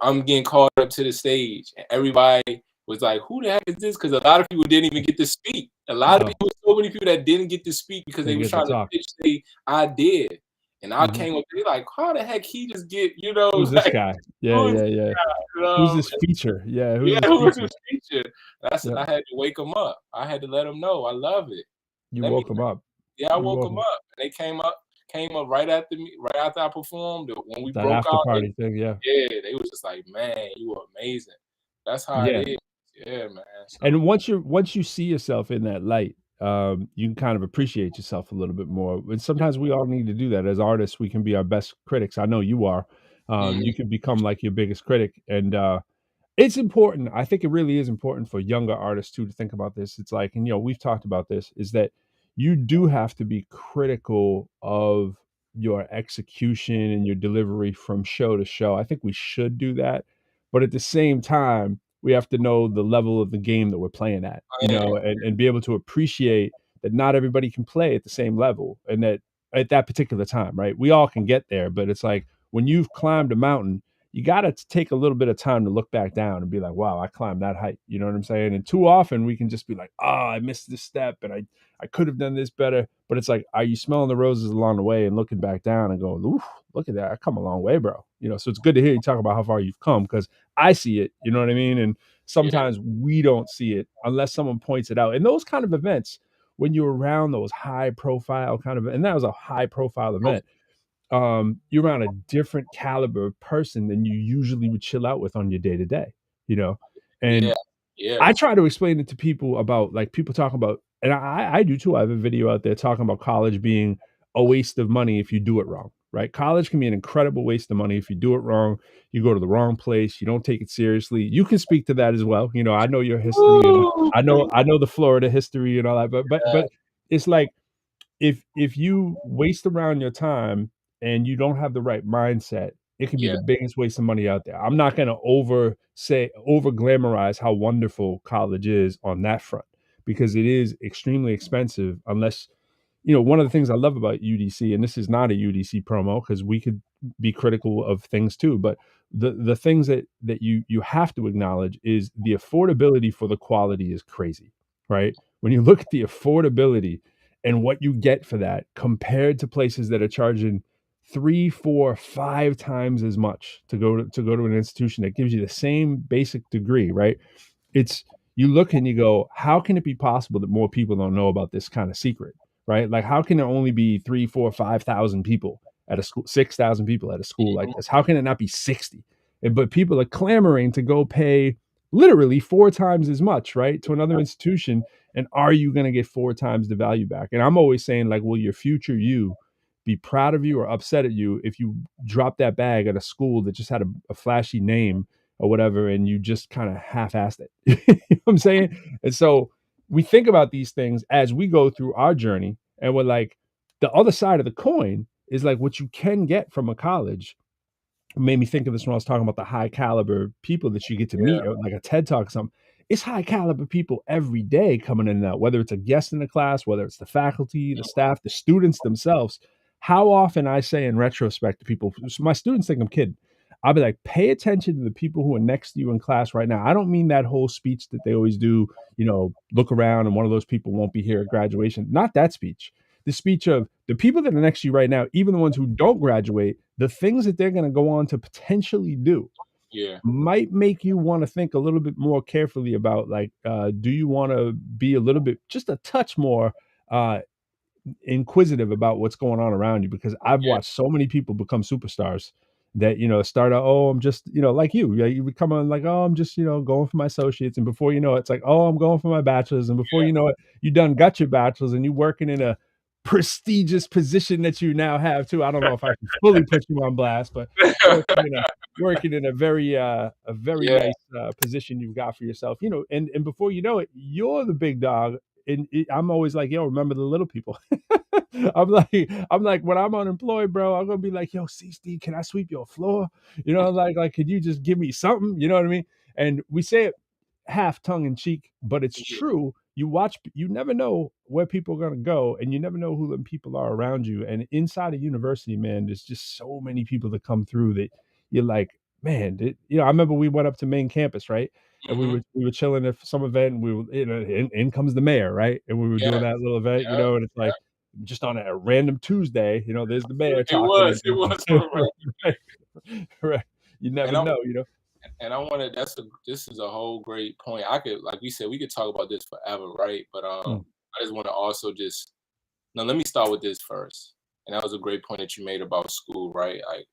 I'm getting called up to the stage and everybody was like, who the heck is this? Because a lot of people didn't even get to speak. A lot of people, so many people that didn't get to speak because they were trying to pitch their idea. And I came up, they like, how the heck he just get, who's like, this guy? Yeah. Who's this feature? Yeah, who's this feature? I said, I had to wake him up. I had to let him know I love it. You woke him up. Yeah, I woke him up. And they came up right after me, right after I performed. When we that broke after out, party thing, they was just like, man, you were amazing. That's how it is. Yeah, man. So, and once you see yourself in that light, you can kind of appreciate yourself a little bit more. And sometimes we all need to do that. As artists, we can be our best critics. I know you are. You can become like your biggest critic. And it's important. I think it really is important for younger artists too to think about this. It's like, and we've talked about this, is that you do have to be critical of your execution and your delivery from show to show. I think we should do that. But at the same time, we have to know the level of the game that we're playing at, and be able to appreciate that not everybody can play at the same level and that at that particular time, right? We all can get there, but it's like when you've climbed a mountain, you got to take a little bit of time to look back down and be like, wow, I climbed that height. You know what I'm saying? And too often we can just be like, I missed this step and I could have done this better. But it's like, are you smelling the roses along the way and looking back down and going, oof, look at that. I come a long way, bro. So it's good to hear you talk about how far you've come because I see it. You know what I mean? And sometimes we don't see it unless someone points it out. And those kind of events, when you're around those high profile and that was a high profile event, you're around a different caliber of person than you usually would chill out with on your day to day, and I try to explain it to people about, like, people talking about, and I do too. I have a video out there talking about college being a waste of money if you do it wrong, right? College can be an incredible waste of money if you do it wrong. You go to the wrong place. You don't take it seriously. You can speak to that as well. I know your history. I know the Florida history and all that, but it's like, if you waste around your time and you don't have the right mindset, it can be the biggest waste of money out there. I'm not going to over glamorize how wonderful college is on that front, because it is extremely expensive unless, one of the things I love about UDC, and this is not a UDC promo because we be critical of things too, but the things that you have to acknowledge is the affordability for the quality is crazy, right? When you look at the affordability and what you get for that compared to places that are charging 3, 4, 5 times as much to go to an institution that gives you the same basic degree, right? It's you look and you go, how can it be possible that more people don't know about this kind of secret, right? Like, how can there only be 3, 4, 5,000 people at a school, 6,000 people at a school like this? How can it not be 60? But people are clamoring to go pay literally 4 times as much, right, to another institution. And are you going to get 4 times the value back? And I'm always saying, like, will your future you be proud of you or upset at you if you drop that bag at a school that just had a flashy name or whatever, and you just kind of half-assed it? You know what I'm saying? And so we think about these things as we go through our journey, and we're like, the other side of the coin is like what you can get from a college. It made me think of this when I was talking about the high caliber people that you get to meet, or like a TED Talk or something. It's high caliber people every day coming in and out, whether it's a guest in the class, whether it's the faculty, the staff, the students themselves. How often I say in retrospect to people, my students think I'm kidding. I'll be like, pay attention to the people who are next to you in class right now. I don't mean that whole speech that they always do, look around and one of those people won't be here at graduation. Not that speech. The speech of the people that are next to you right now, even the ones who don't graduate, the things that they're going to go on to potentially do might make you want to think a little bit more carefully about, like, do you want to be a little bit, just a touch more inquisitive about what's going on around you? Because I've watched so many people become superstars that, start out, oh, I'm just, like you become on like, oh, I'm just, going for my associates. And before you know it, it's like, oh, I'm going for my bachelor's. And before you know it, you done got your bachelor's and you're working in a prestigious position that you now have too. I don't know if I can fully put you on blast, but working in a very nice position you've got for yourself, and before you know it, you're the big dog. And I'm always like, yo, remember the little people. I'm like, when I'm unemployed, bro, I'm gonna be like, yo, C-Steeze, can I sweep your floor? Like, could you just give me something? You know what I mean? And we say it half tongue in cheek, but it's true. You never know where people are gonna go, and you never know who the people are around you. And inside a university, man, there's just so many people that come through that you're like, man, I remember we went up to main campus, right? And we were chilling at some event, and we were, in comes the mayor, right? And we were doing that little event, and it's like just on a random Tuesday, there's the mayor talking. It was right. You never know, And this is a whole great point. Like we said, we could talk about this forever, right? But I just want to also now let me start with this first. And that was a great point that you made about school, right? Like,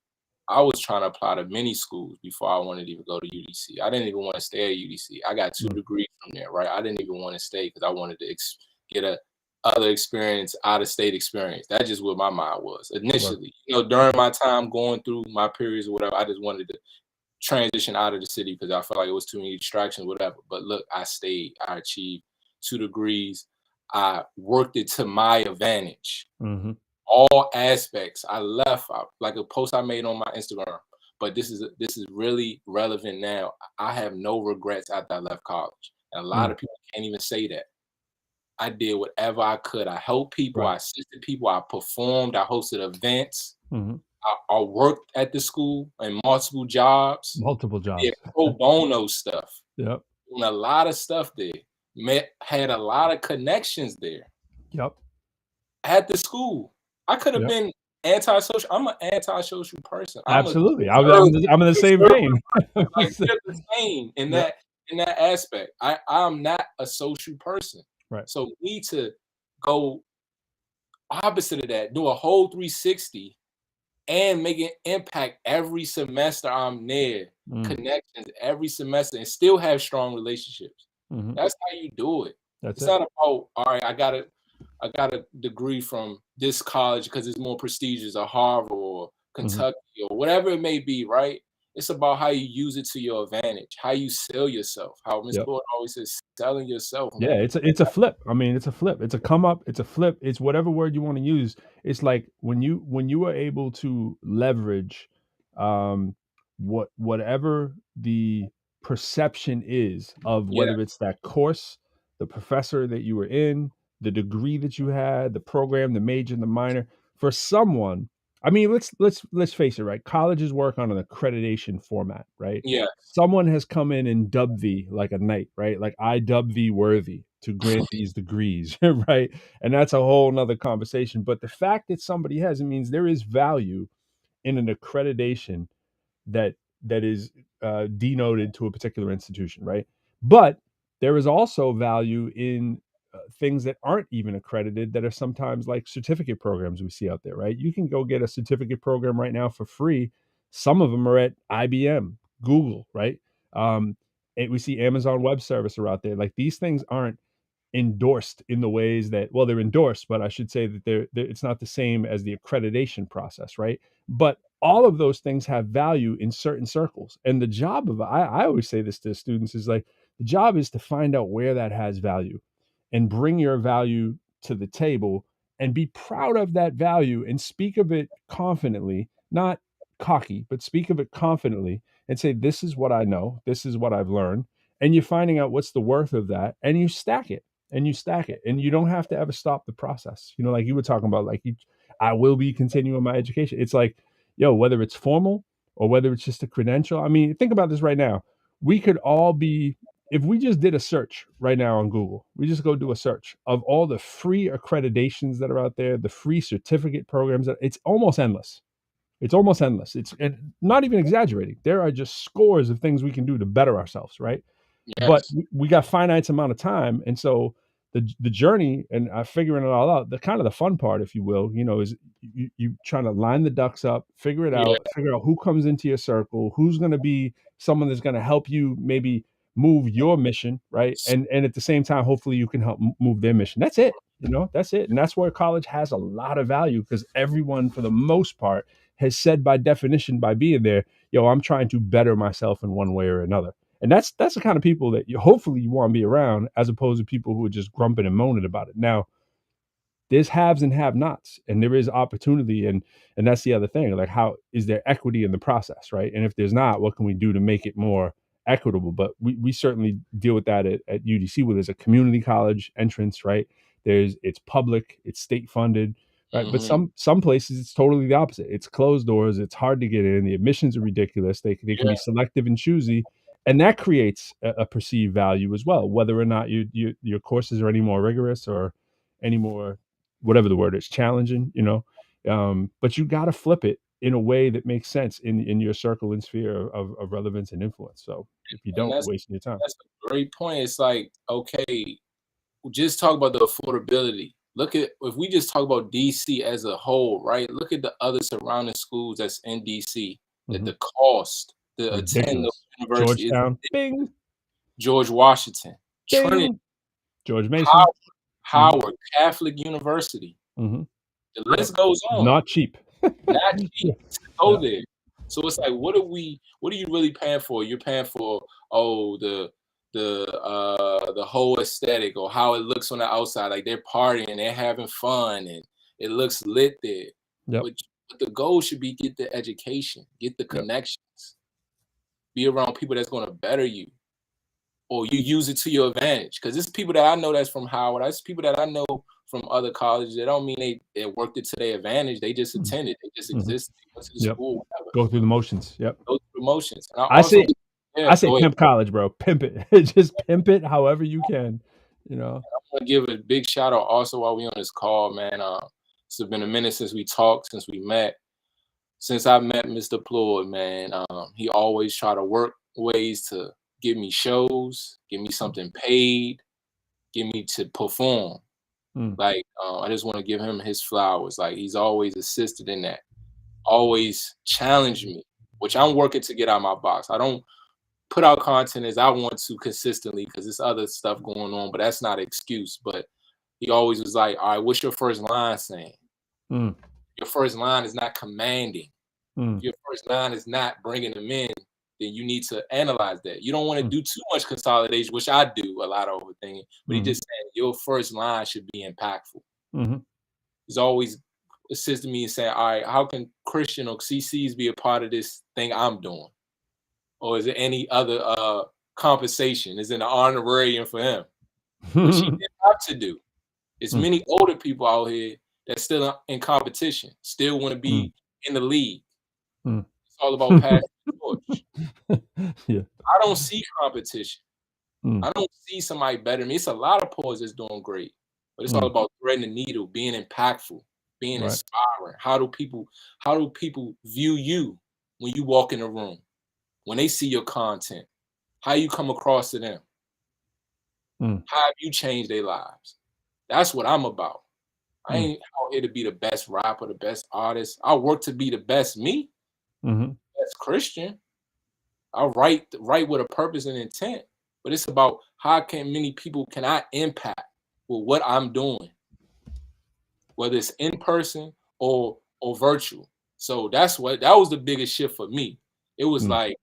I was trying to apply to many schools before I wanted to even go to UDC. I didn't even want to stay at UDC. I got 2 degrees from there, right? I didn't even want to stay because I wanted to get a other experience, out of state experience. That's just what my mind was initially. Right. During my time going through my periods or whatever, I just wanted to transition out of the city because I felt like it was too many distractions, whatever. But look, I stayed. I achieved 2 degrees. I worked it to my advantage. Mm-hmm. All aspects. I left like a post I made on my Instagram, but this is really relevant now. I have no regrets after I left college, and a lot of people can't even say that. I did whatever I could. I helped people. I assisted people. I performed. I hosted events. I worked at the school in multiple jobs. Did pro bono stuff. Yep. And a lot of stuff there. Had a lot of connections there. Yep. At the school. I could have been antisocial. I'm an antisocial person. Absolutely. I'm in the same vein. Like, they're the same in that aspect. I'm not a social person. Right. So we need to go opposite of that, do a whole 360 and make an impact every semester I'm there. Connections every semester and still have strong relationships. That's how you do it. It's not about, all right, I got a degree from this college because it's more prestigious, or Harvard or Kentucky or whatever it may be, right? It's about how you use it to your advantage, how you sell yourself, how Ms. Ford always says, selling yourself. Man. Yeah, it's a flip. I mean, it's a flip. It's a come up. It's a flip. It's whatever word you want to use. It's like when you are able to leverage whatever the perception is of whether it's that course, the professor that you were in, the degree that you had, the program, the major, and the minor. For someone, I mean, let's face it, right? Colleges work on an accreditation format, right? Yeah. Someone has come in and dubbed thee like a knight, right? Like I dub thee worthy to grant these degrees, right? And that's a whole nother conversation. But the fact that somebody has it means there is value in an accreditation that is denoted to a particular institution, right? But there is also value in things that aren't even accredited that are sometimes like certificate programs we see out there, right? You can go get a certificate program right now for free. Some of them are at IBM, Google, right? And we see Amazon Web Service are out there. Like these things aren't endorsed in the ways that, well, they're endorsed, but I should say that they're it's not the same as the accreditation process, right? But all of those things have value in certain circles, and the job of I always say this to students is like the job is to find out where that has value and bring your value to the table and be proud of that value and speak of it confidently, not cocky, but speak of it confidently and say, this is what I know, this is what I've learned. And you're finding out what's the worth of that, and you stack it and you stack it, and you don't have to ever stop the process. You know, like you were talking about, like I will be continuing my education. It's like, yo, whether it's formal or whether it's just a credential. I mean, think about this right now. We could all be, if we just did a search right now on Google, we just go do a search of all the free accreditations that are out there, the free certificate programs. It's almost endless. It's almost endless. It's and not even exaggerating. There are just scores of things we can do to better ourselves, right? But Yes. we got finite amount of time, and so the journey and figuring it all out, the kind of the fun part, if you will, you know, is you trying to line the ducks up, figure it Yeah. out, figure out who comes into your circle, who's going to be someone that's going to help you maybe move your mission, right? And at the same time, hopefully you can help move their mission. That's it. You know, that's it. And that's where college has a lot of value because everyone, for the most part, has said by definition by being there, yo, I'm trying to better myself in one way or another. And that's the kind of people that you hopefully you want to be around, as opposed to people who are just grumping and moaning about it. Now, there's haves and have nots, and there is opportunity, and that's the other thing. Like, how is there equity in the process, right? And if there's not, what can we do to make it more equitable? But we certainly deal with that at UDC, where there's a community college entrance, right? It's public, it's state funded, right? But Mm-hmm. some places it's totally the opposite. It's closed doors, it's hard to get in, the admissions are ridiculous, they can Yeah. be selective and choosy, and that creates a perceived value as well, whether or not your courses are any more rigorous or any more, whatever the word is, challenging, you know. But you got to flip it in a way that makes sense in your circle and sphere of relevance and influence. So if you And don't, you're wasting your time. that's a great point. It's like, okay, just talk about the affordability. Look at if we just talk about DC as a whole, right? Look at the other surrounding schools that's in DC. That Hmm. the cost to attend the Ridiculous. university is Georgetown, bing, George Washington, Trinity, bing. George Mason. Howard, Hmm. Howard, Catholic University. Hmm. The Yep. list goes on. Not cheap. Not cheap Yeah. to go Yeah. there. So it's like, what are you really paying for? You're paying for, oh, the whole aesthetic or how it looks on the outside, like they're partying, they're having fun, and it looks lit there. Yep. But the goal should be get the education, get the Yep. connections, be around people that's going to better you, or you use it to your advantage. Because it's people that I know that's from Howard. That's people that I know from other colleges. They don't mean they worked it to their advantage. They just attended. They just Mhm. existed. They went to the Yep. school, whatever. Go through the motions. Yep. Those promotions. And I say yeah, go ahead. pimp college, bro. Pimp it. Just pimp it however you can. You know. I want to give a big shout out also while we on this call, man. It's been a minute since we talked, since we met. Since I met Mr. Ployd, man, he always try to work ways to give me shows, give me something paid, get me to perform. Mm. Like, I just want to give him his flowers. Like, he's always assisted in that, always challenged me, which I'm working to get out of my box. I don't put out content as I want to consistently because there's other stuff going on, but that's not an excuse. But he always was like, all right, what's your first line saying? Mm. Your first line is not commanding. Mm. If your first line is not bringing them in, then you need to analyze that. You don't want to do too much consolidation, which I do a lot of overthinking, but he just said your first line should be impactful. Mm-hmm. He's always assisted me in saying, all right, how can Christian or C-Steeze be a part of this thing I'm doing? Or is there any other compensation? Is it an honorarium for him? Which he didn't have to do. There's many older people out here that's still in competition, still want to be in the league. Mm. It's all about passing the torch. Yeah. I don't see competition. Mm. I don't see somebody better than me. It's a lot of pros that's doing great, but it's all Mm. about threading the needle, being impactful, being Right. inspiring. How do people view you when you walk in the room? When they see your content, how you come across to them? Mm. How have you changed their lives? That's what I'm about. I Mm. ain't out here to be the best rapper, the best artist. I work to be the best me, Mm-hmm. best Christian. I write with a purpose and intent, but it's about how many people can I impact with what I'm doing, whether it's in person or virtual. So that was the biggest shift for me. It was Mm. like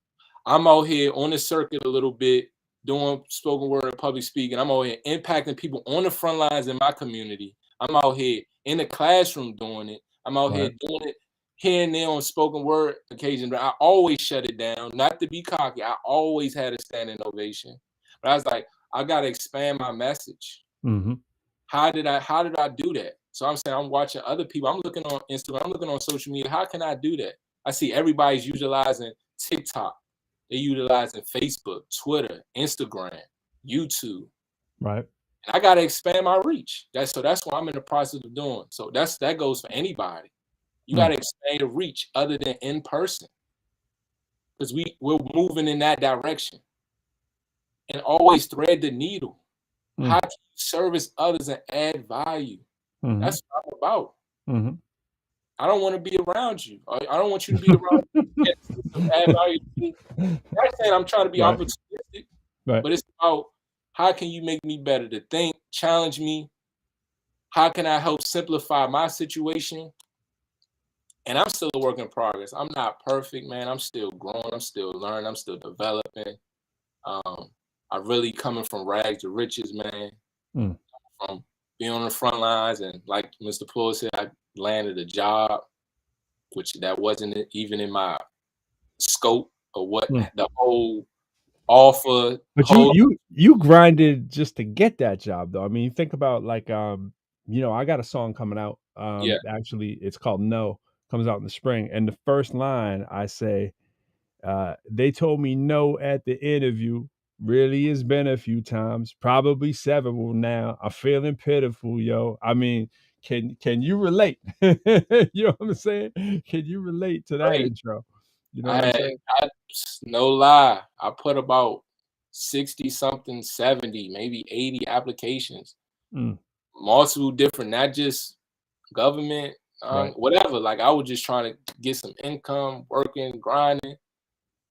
I'm out here on the circuit a little bit, doing spoken word and public speaking. I'm out here impacting people on the front lines in my community. I'm out here in the classroom doing it. I'm out here Right. doing it here and there on spoken word occasion, but I always shut it down. Not to be cocky, I always had a standing ovation. But I was like, I gotta expand my message. Mm-hmm. How did I do that? So I'm saying I'm watching other people. I'm looking on Instagram. I'm looking on social media. How can I do that? I see everybody's utilizing TikTok. They're utilizing Facebook, Twitter, Instagram, YouTube. Right. And I gotta expand my reach. That's what I'm in the process of doing. So that goes for anybody. You gotta expand your reach other than in person. Because we're moving in that direction. And always thread the needle. How can you service others and add value? Mm-hmm. That's what I'm about. Mm-hmm. I don't want to be around you. I don't want you to be around me. To add value to me. I'm not saying I'm trying to be Right. opportunistic, Right. but it's about how can you make me better to think, challenge me? How can I help simplify my situation? And I'm still a work in progress. I'm not perfect, man. I'm still growing. I'm still learning. I'm still developing. I really coming from rags to riches, man. Mm. From being on the front lines, and like Mr. Poole said, I landed a job, which that wasn't even in my scope of what the whole offer. But you grinded just to get that job, though. I mean, you think about like I got a song coming out. Yeah. Actually, it's called No. Comes out in the spring, and the first line I say, they told me no at the interview. Really, it's been a few times, probably several now. I'm feeling pitiful, yo. I mean, can you relate? You know what I'm saying? Can you relate to that Great. intro? You know what I'm saying? No lie, I put about 60 something, 70, maybe 80 applications, multiple different, not just government, Right. whatever. Like I was just trying to get some income, working, grinding.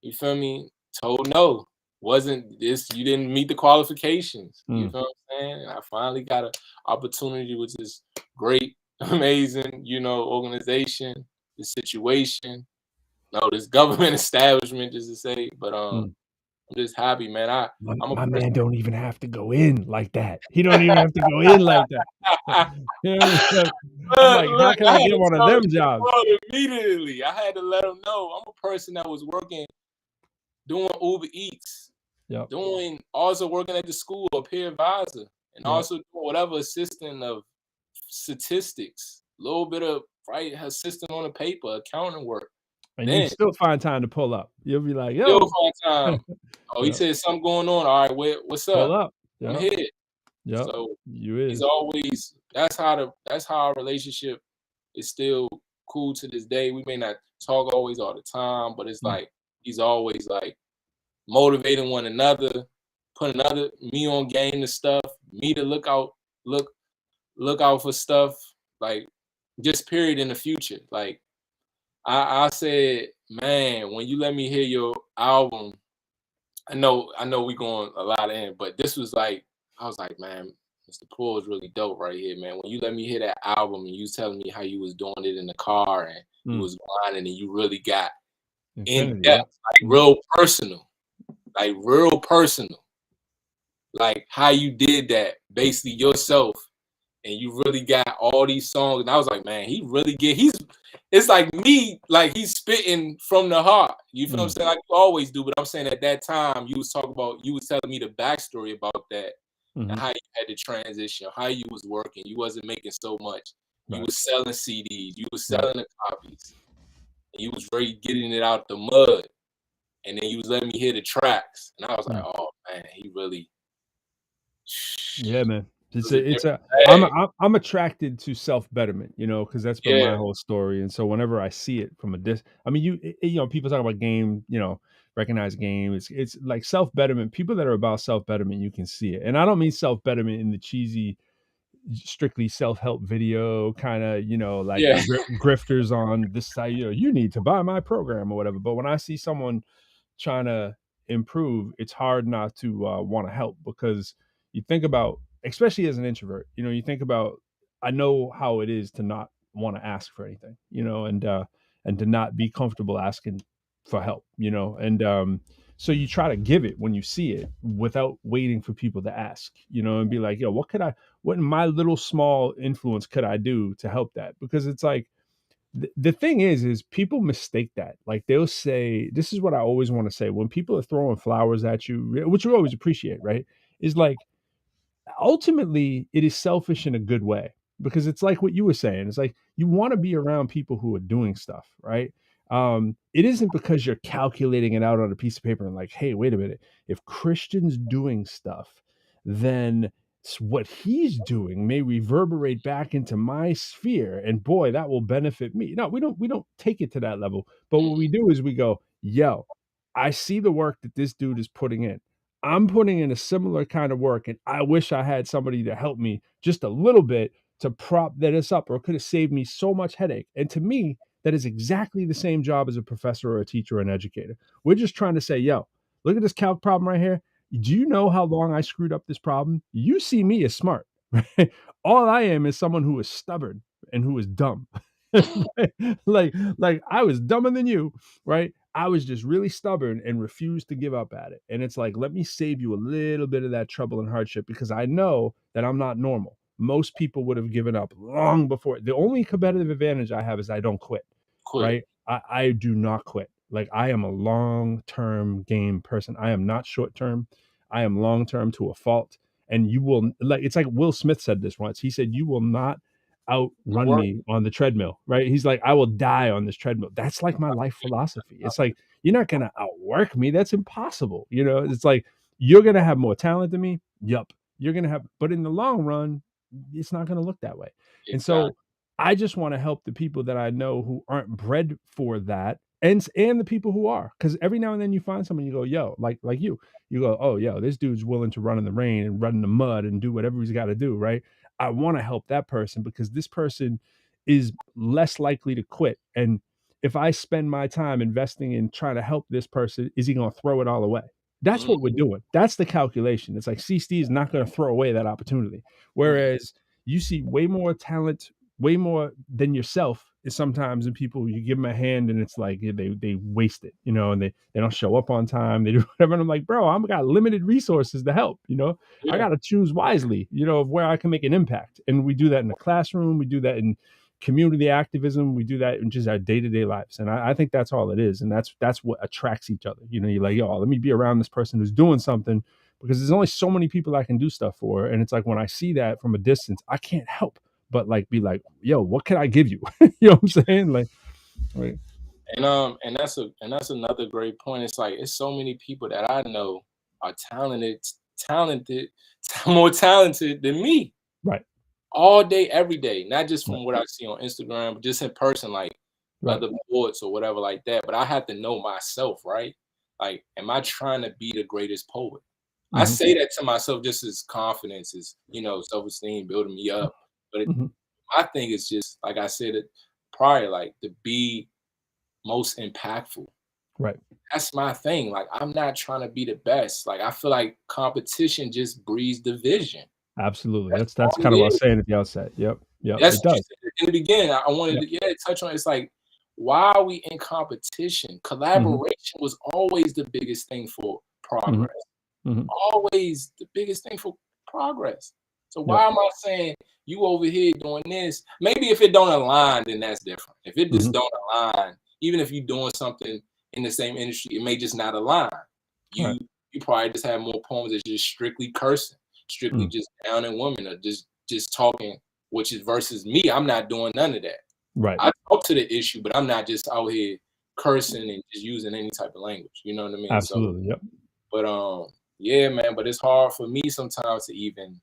You feel me? Told no. Wasn't this, you didn't meet the qualifications. You feel what I'm saying? And I finally got an opportunity with this great, amazing, organization, this situation. No, this government establishment, just to say, but I'm just happy, man. I'm a My person. man don't even have to go in like that. He don't even have to go in like that. You know what I'm saying? I'm like, how Look, can I I had get to one of tell them the jobs? world immediately. I had to let them know I'm a person that was working, doing Uber Eats, Yep. also working at the school, a peer advisor, and Yep. also doing whatever assistant of statistics, a little bit of assistant on the paper, accounting work. And Then you still find time to pull up. You'll be like, still yo, find time. Oh, he Yep. said something going on. All right, what's pull up? up. I'm Yep. here. Yep. So You he's is. always, that's how our relationship is still cool to this day. We may not talk always all the time, but it's like he's always like motivating one another, putting me on game to stuff, me to look out for stuff, like just period in the future. Like I said, man, when you let me hear your album, I know we going a lot in, but this was like, I was like, man, Mr. Poole is really dope right here, man. When you let me hear that album and you was telling me how you was doing it in the car and you was grinding and you really got in Infinity, depth, yep. like real personal, like how you did that basically yourself, and you really got all these songs. And I was like, man, it's like me, like he's spitting from the heart. You feel what I'm saying? Like you always do, but I'm saying at that time you was telling me the backstory about that and how you had to transition, how you was working. You wasn't making so much. You was selling CDs, you was selling the copies. You was really getting it out the mud, and then you was letting me hear the tracks, and I was like, oh man, he really. Yeah, man. It's a different I'm bag. I'm attracted to self betterment, you know, because that's been my Yeah, whole story. And so whenever I see it from a I mean, you know, people talk about game, you know, recognize game. It's like self betterment. People that are about self betterment, you can see it. And I don't mean self betterment in the cheesy, strictly self help video kind of, you know, like yeah, grifters on this side. You know, you need to buy my program or whatever. But when I see someone trying to improve, it's hard not to want to help, because you think about, especially as an introvert, you know, you think about, I know how it is to not want to ask for anything, you know, and to not be comfortable asking for help, you know, and so you try to give it when you see it without waiting for people to ask, you know, and be like, yo, what in my little small influence could I do to help that? Because it's like, the thing is people mistake that. Like, they'll say, this is what I always want to say when people are throwing flowers at you, which you always appreciate, right? Is like, ultimately it is selfish in a good way, because it's like what you were saying. It's like, you want to be around people who are doing stuff, right? It isn't because you're calculating it out on a piece of paper and like, hey, wait a minute, if Christian's doing stuff, then what he's doing may reverberate back into my sphere, and boy, that will benefit me. No, we don't take it to that level. But what we do is we go, yo, I see the work that this dude is putting in. I'm putting in a similar kind of work, and I wish I had somebody to help me just a little bit to prop this up, or it could have saved me so much headache. And to me, that is exactly the same job as a professor or a teacher or an educator. We're just trying to say, yo, look at this calc problem right here. Do you know how long I screwed up this problem? You see me as smart, right? All I am is someone who is stubborn and who is dumb. like I was dumber than you, right? I was just really stubborn and refused to give up at it. And it's like, let me save you a little bit of that trouble and hardship, because I know that I'm not normal. Most people would have given up long before. The only competitive advantage I have is I don't quit, quit. right? I do not quit. Like, I am a long-term game person. I am not short-term. I am long-term to a fault. And you will, like, it's like Will Smith said this once. He said, you will not outrun Work. me on the treadmill, right? He's like, I will die on this treadmill. That's like my life philosophy. It's like, you're not going to outwork me. That's impossible. You know, it's like, you're going to have more talent than me. Yup. You're going to have, but in the long run, it's not going to look that way. And Exactly. so I just want to help the people that I know who aren't bred for that, and the people who are, because every now and then you find someone, you go, yo, like you go, oh, yo, this dude's willing to run in the rain and run in the mud and do whatever he's got to do, right? I want to help that person, because this person is less likely to quit. And if I spend my time investing in trying to help this person, is he going to throw it all away? That's Mhm, what we're doing. That's the calculation. It's like, C-Steeze is not going to throw away that opportunity. mhm. Whereas you see way more talent, way more than yourself, is sometimes in people, you give them a hand and it's like they waste it, you know, and they don't show up on time, they do whatever. And I'm like, bro, I've got limited resources to help, you know. I Yeah, got to choose wisely, you know, of where I can make an impact. And we do that in the classroom, we do that in community activism, we do that in just our day-to-day lives. And I think that's all it is. And that's what attracts each other. You know, you're like, yo, let me be around this person who's doing something, because there's only so many people I can do stuff for. And it's like, when I see that from a distance, I can't help but like be like, yo, what can I give you? You know what I'm saying? Like, right. and that's another great point. It's like, it's so many people that I know are talented, more talented than me, Right. all day, every day. Not just Right. from what I see on Instagram, but just in person, like Right. other poets or whatever like that. But I have to know myself, right? Like, am I trying to be the greatest poet? I Mm-hmm. say that to myself just as confidence, as self-esteem, building me up. But Mm-hmm. my thing is just like I said it prior, like to be most impactful. Right. That's my thing. Like, I'm not trying to be the best. Like, I feel like competition just breeds division. Absolutely. That's That's all it kind of what I was is. saying at the outset. Yep. Yep. That's It what you does. said in the beginning. I wanted Yeah. to, touch on it. It's like, why are we in competition? Mm-hmm. Collaboration was always the biggest thing for Mm-hmm. progress. Mm-hmm. Always the biggest thing for progress. So Yep. why am I saying you over here doing this? Maybe if it don't align, then that's different. If it Mm-hmm. just don't align, even if you're doing something in the same industry, it may just not align. Right. You probably just have more poems that's just strictly cursing, strictly Mm. just downing women, or just talking, which is versus me. I'm not doing none of that. Right. I talk to the issue, but I'm not just out here cursing and just using any type of language. You know what I mean? Absolutely. So, Yep. but yeah, man. But it's hard for me sometimes to even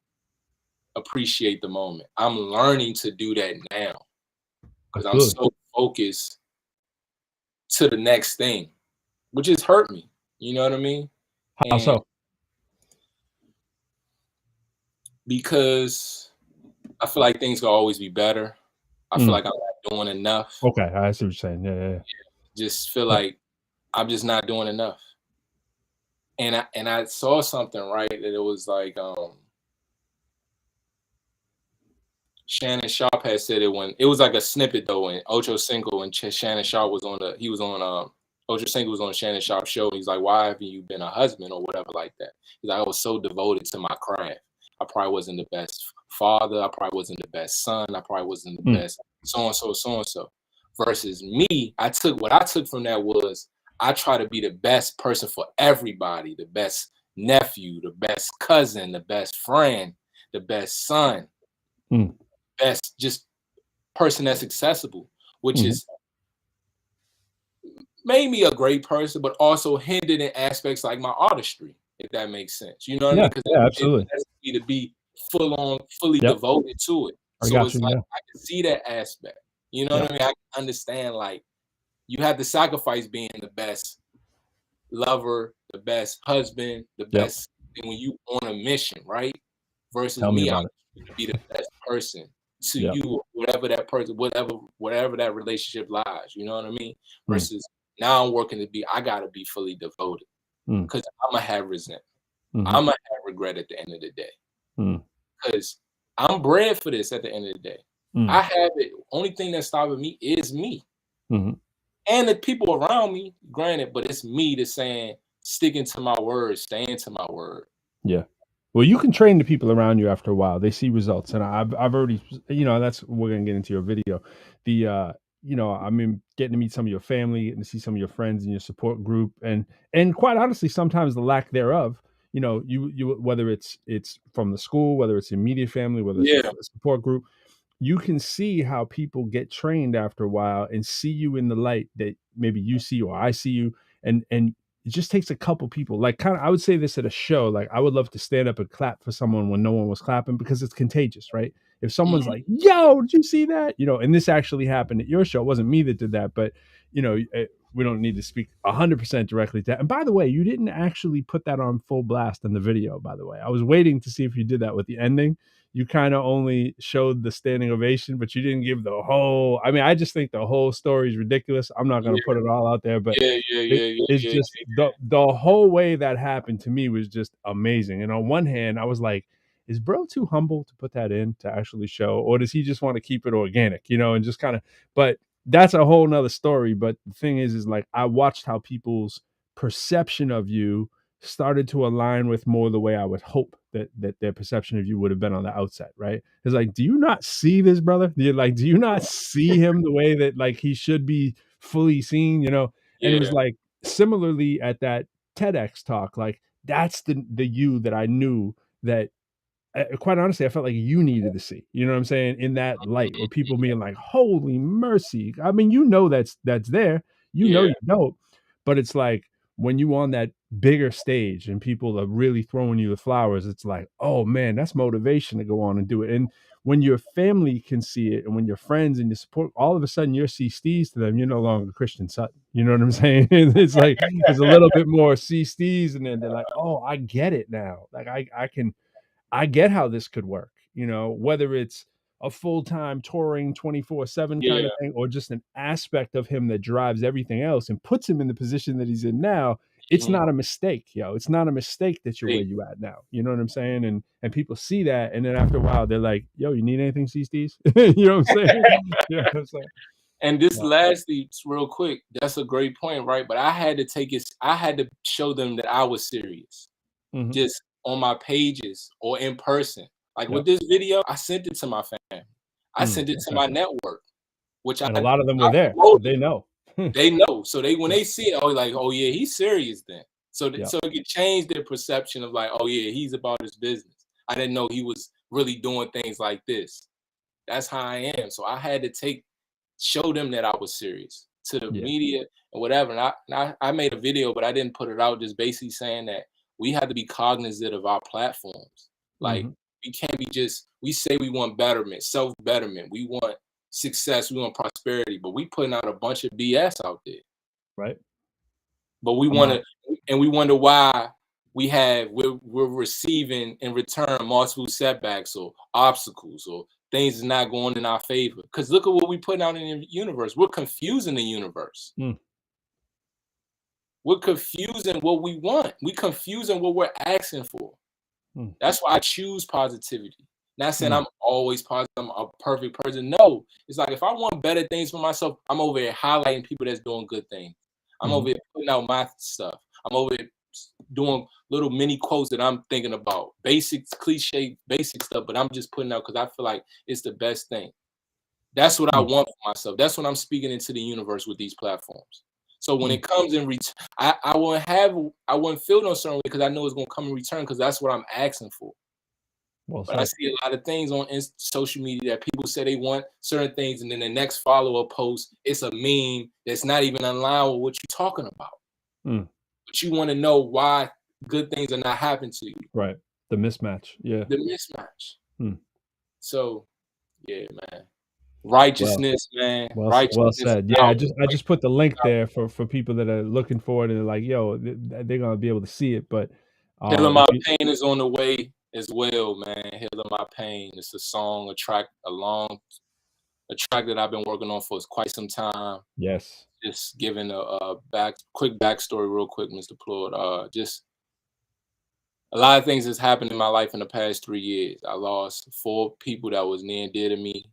appreciate the moment. I'm learning to do that now because I'm Absolutely. so focused to the next thing, which has hurt me. You know what I mean? How And so? because I feel like things will always be better. I feel like I'm not doing enough. Okay, I see what you're saying. Yeah. Just feel Yeah. like I'm just not doing enough. And I saw something, right, that it was like Shannon Sharp had said it when it was like a snippet though when Ocho Cinco and Shannon Sharp was on Ocho Cinco was on Shannon Sharp's show. He's like, why haven't you been a husband or whatever like that? He's like, I was so devoted to my craft. I probably wasn't the best father. I probably wasn't the best son. I probably wasn't the best so and so. Versus me, what I took from that was I try to be the best person for everybody, the best nephew, the best cousin, the best friend, the best son, best just person that's accessible, which is made me a great person, but also hindered in aspects like my artistry, if that makes sense. You know what I mean? Because Absolutely. it has me to be fully Yep. devoted to it. I So got it's you. like Yeah. I can see that aspect. You know what I mean? I can understand like you have to sacrifice being the best lover, the best husband, the best and when you on a mission, right? Versus Tell me me, I'm about it. trying to be the best person to Yep. you, whatever that person, whatever that relationship lies. You know what I mean? Mm. Versus now I'm working to be, I gotta be fully devoted because I'm gonna have resentment. I'm gonna have regret at the end of the day because I'm bred for this. At the end of the day, I have it. Only thing that's stopping me is me and the people around me. Granted, but it's me that's saying sticking to my word, staying to my word. Yeah. Well, you can train the people around you after a while. They see results. And I've already, that's, we're going to get into your video. I mean, getting to meet some of your family and to see some of your friends in your support group and quite honestly, sometimes the lack thereof, you whether it's from the school, whether it's immediate family, whether it's a support group, you can see how people get trained after a while and see you in the light that maybe you see or I see you. And it just takes a couple people. Like I would say this at a show, like I would love to stand up and clap for someone when no one was clapping because it's contagious, right? If someone's like, yo, did you see that? And this actually happened at your show. It wasn't me that did that, but we don't need to speak 100% directly to that. And by the way, you didn't actually put that on full blast in the video, by the way. I was waiting to see if you did that with the ending. You kind of only showed the standing ovation, but you didn't give the whole. I mean, I just think the whole story is ridiculous. I'm not going to put it all out there, but it's just the whole way that happened to me was just amazing. And on one hand, I was like, is bro too humble to put that in to actually show, or does he just want to keep it organic, and just kind of, but that's a whole nother story. But the thing is like, I watched how people's perception of you started to align with more the way I would hope that their perception of you would have been on the outset, right? It's like, do you not see this brother? Do you not see him the way that like he should be fully seen, And it was like similarly at that TEDx talk, like that's the you that I knew that quite honestly, I felt like you needed to see, you know what I'm saying? In that light, or people being like, holy mercy. I mean, that's there, you don't, but it's like when you on that bigger stage and people are really throwing you the flowers, it's like, oh man, that's motivation to go on and do it. And when your family can see it and when your friends and your support, all of a sudden you're C-Steeze to them, you're no longer Christian Sutton. You know what I'm saying? It's like, there's a little bit more C-Steeze, and then they're like, oh, I get it now. Like I get how this could work, whether it's a full-time touring 24/7 kind of thing, or just an aspect of him that drives everything else and puts him in the position that he's in now. It's not a mistake, It's not a mistake that you're where you at now. You know what I'm saying? And people see that, and then after a while, they're like, "Yo, you need anything, C-Steeze?" You know what I'm saying? Yeah. And this lastly, real quick, that's a great point, right? But I had to show them that I was serious. Just on my pages or in person. Like with this video, I sent it to my family. I sent it to my network, and a lot of them were there. So they know. They know. So when they see it, like, oh yeah, he's serious then. So so it could change their perception of like, oh yeah, he's about his business. I didn't know he was really doing things like this. That's how I am. So I had to show them that I was serious. to the Yeah. media and whatever. And I made a video, but I didn't put it out, just basically saying that we have to be cognizant of our platforms. Like, we can't be we say we want betterment, self-betterment, we want success, we want prosperity, but we putting out a bunch of BS out there. Right. But we want to, and we wonder why we're receiving in return multiple setbacks or obstacles or things is not going in our favor. Because look at what we putting out in the universe. We're confusing the universe. We're confusing what we want. We're confusing what we're asking for. That's why I choose positivity. Not saying I'm always positive, I'm a perfect person. No, it's like if I want better things for myself, I'm over here highlighting people that's doing good things. I'm over here putting out my stuff. I'm over here doing little mini quotes that I'm thinking about, basic, cliche, basic stuff, but I'm just putting out because I feel like it's the best thing. That's what I want for myself. That's what I'm speaking into the universe with these platforms. So when it comes in return, I wouldn't feel no certain way because I know it's gonna come in return because that's what I'm asking for. But I see a lot of things on social media that people say they want certain things, and then the next follow-up post, it's a meme that's not even in line with what you're talking about. But you want to know why good things are not happening to you. Right. The mismatch. Yeah. The mismatch. So, yeah, man. Righteousness, man. Righteousness. Well said. Yeah, I just put the link there for people that are looking for it and they're like, yo, they're gonna be able to see it. But Healing My Pain is on the way as well, man. Healing My Pain. It's a song, a track that I've been working on for quite some time. Yes. Just giving a quick backstory real quick, Mr. Ployd. Just a lot of things has happened in my life in the past 3 years. I lost 4 people that was near and dear to me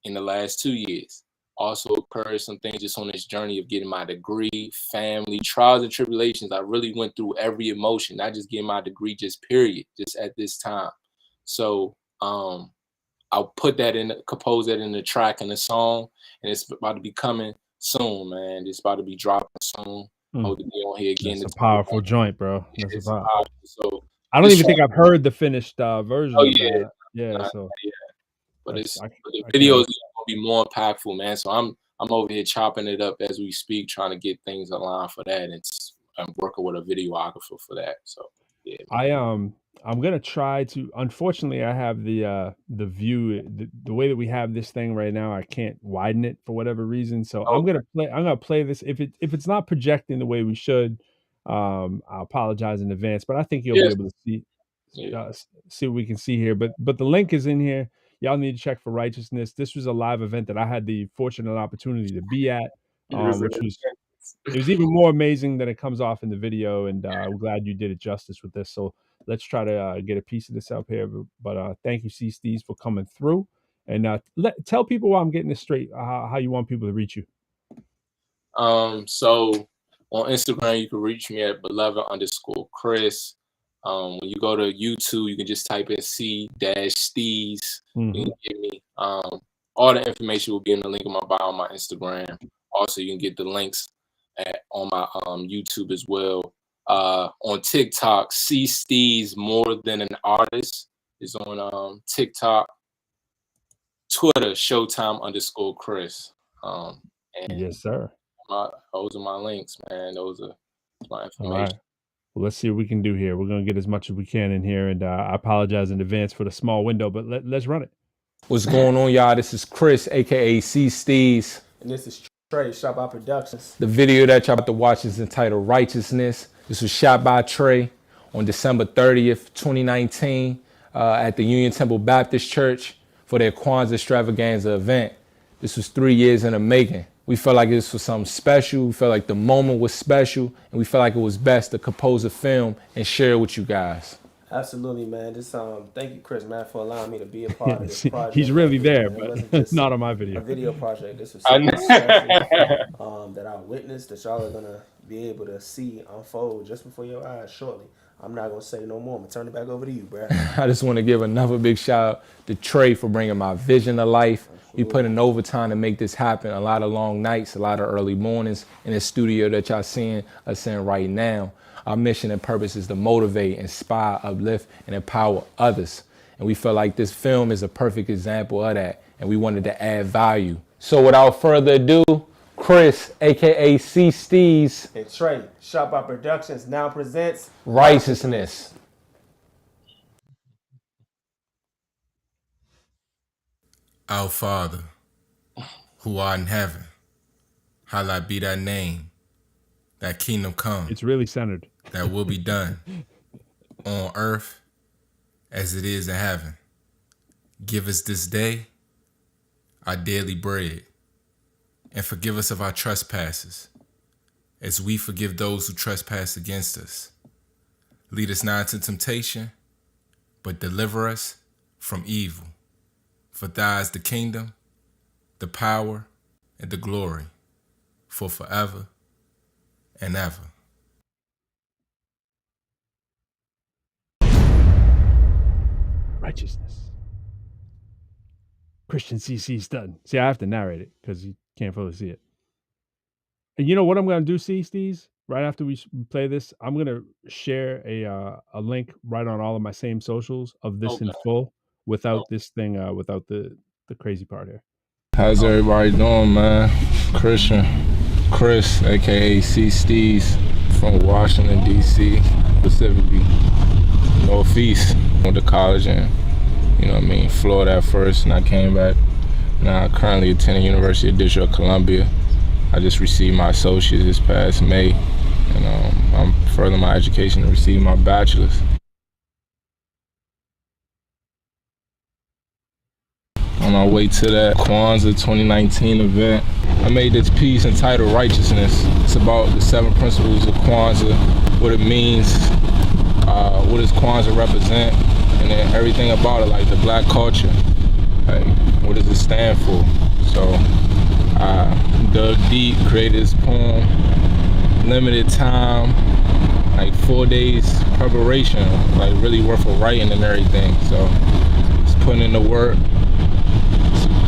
in the last 2 years. Also occurred some things just on this journey of getting my degree, family, trials and tribulations. I really went through every emotion, not just getting my degree, just period, just at this time. So I'll compose that in the track and the song, and it's about to be coming soon, man. It's about to be dropping soon. Hope to be on here again. It's a powerful joint, bro. It's powerful. So I don't even think I've heard the finished version of that. Yeah, but the video is gonna be more impactful, man. So I'm over here chopping it up as we speak, trying to get things aligned for that. I'm working with a videographer for that. So yeah. I'm gonna try to. Unfortunately, I have the view the way that we have this thing right now. I can't widen it for whatever reason. So I'm gonna play this. If it's not projecting the way we should, I apologize in advance. But I think you'll be able to see what we can see here. But the link is in here. Y'all need to check for Righteousness. This was a live event that I had the fortunate opportunity to be at, which was even more amazing than it comes off in the video. And I'm glad you did it justice with this. So let's try to get a piece of this up here. But thank you, C-Steeze, for coming through. And tell people why I'm getting this straight, how you want people to reach you. So on Instagram, you can reach me at beloved_Chris. When you go to YouTube, you can just type in C-Steeze. You can get me. All the information will be in the link in my bio on my Instagram. Also, you can get the links on my YouTube as well. On TikTok, C-Steeze More Than an Artist is on TikTok. Twitter, Showtime_Chris. And yes, sir. Those are my links, man. Those are my information. All right. Well, let's see what we can do here. We're going to get as much as we can in here. And I apologize in advance for the small window, but let's run it. What's going on, y'all? This is Chris, a.k.a. C-Steeze. And this is Trey, shot by Productions. The video that y'all about to watch is entitled Righteousness. This was shot by Trey on December 30th, 2019 at the Union Temple Baptist Church for their Kwanzaa extravaganza event. This was 3 years in the making. We felt like this was something special. We felt like the moment was special, and we felt like it was best to compose a film and share it with you guys. Absolutely, man. Thank you, Chris, man, for allowing me to be a part of this project. He's really there, but it's not on my video. A video project. This was something special that I witnessed that y'all are gonna be able to see unfold just before your eyes shortly. I'm not gonna say no more. I'm gonna turn it back over to you, bro. I just want to give another big shout out to Trey for bringing my vision to life. He put in overtime to make this happen. A lot of long nights, a lot of early mornings in the studio that y'all seeing us in right now. Our mission and purpose is to motivate, inspire, uplift, and empower others. And we feel like this film is a perfect example of that. And we wanted to add value. So without further ado, Chris, aka C-Steeze. And Trey, Shop Out Productions now presents Righteousness. Our Father, who art in heaven, hallowed be thy name. Thy kingdom come. It's really centered. That will be done on earth as it is in heaven. Give us this day our daily bread, and forgive us of our trespasses, as we forgive those who trespass against us. Lead us not into temptation, but deliver us from evil. For thine is the kingdom, the power, and the glory, for forever and ever. Righteousness. Christian CC's done. See, I have to narrate it because you can't fully see it. And you know what I'm going to do, C-Steeze? Right after we play this, I'm going to share a link right on all of my same socials of this in full without this thing, without the crazy part here. How's everybody doing, man? Chris, aka C-Steeze, from Washington, D.C., specifically Northeast. Went to college in, Florida at first, and I came back. Now I currently attend the University of District of Columbia. I just received my associates this past May, and I'm furthering my education to receive my bachelor's. On our way to that Kwanzaa 2019 event, I made this piece entitled Righteousness. It's about the 7 principles of Kwanzaa, what it means, what does Kwanzaa represent, and then everything about it, like the black culture, like what does it stand for. So I dug deep, created this poem, limited time, like 4 days preparation, like really worth of writing and everything. So just putting in the work.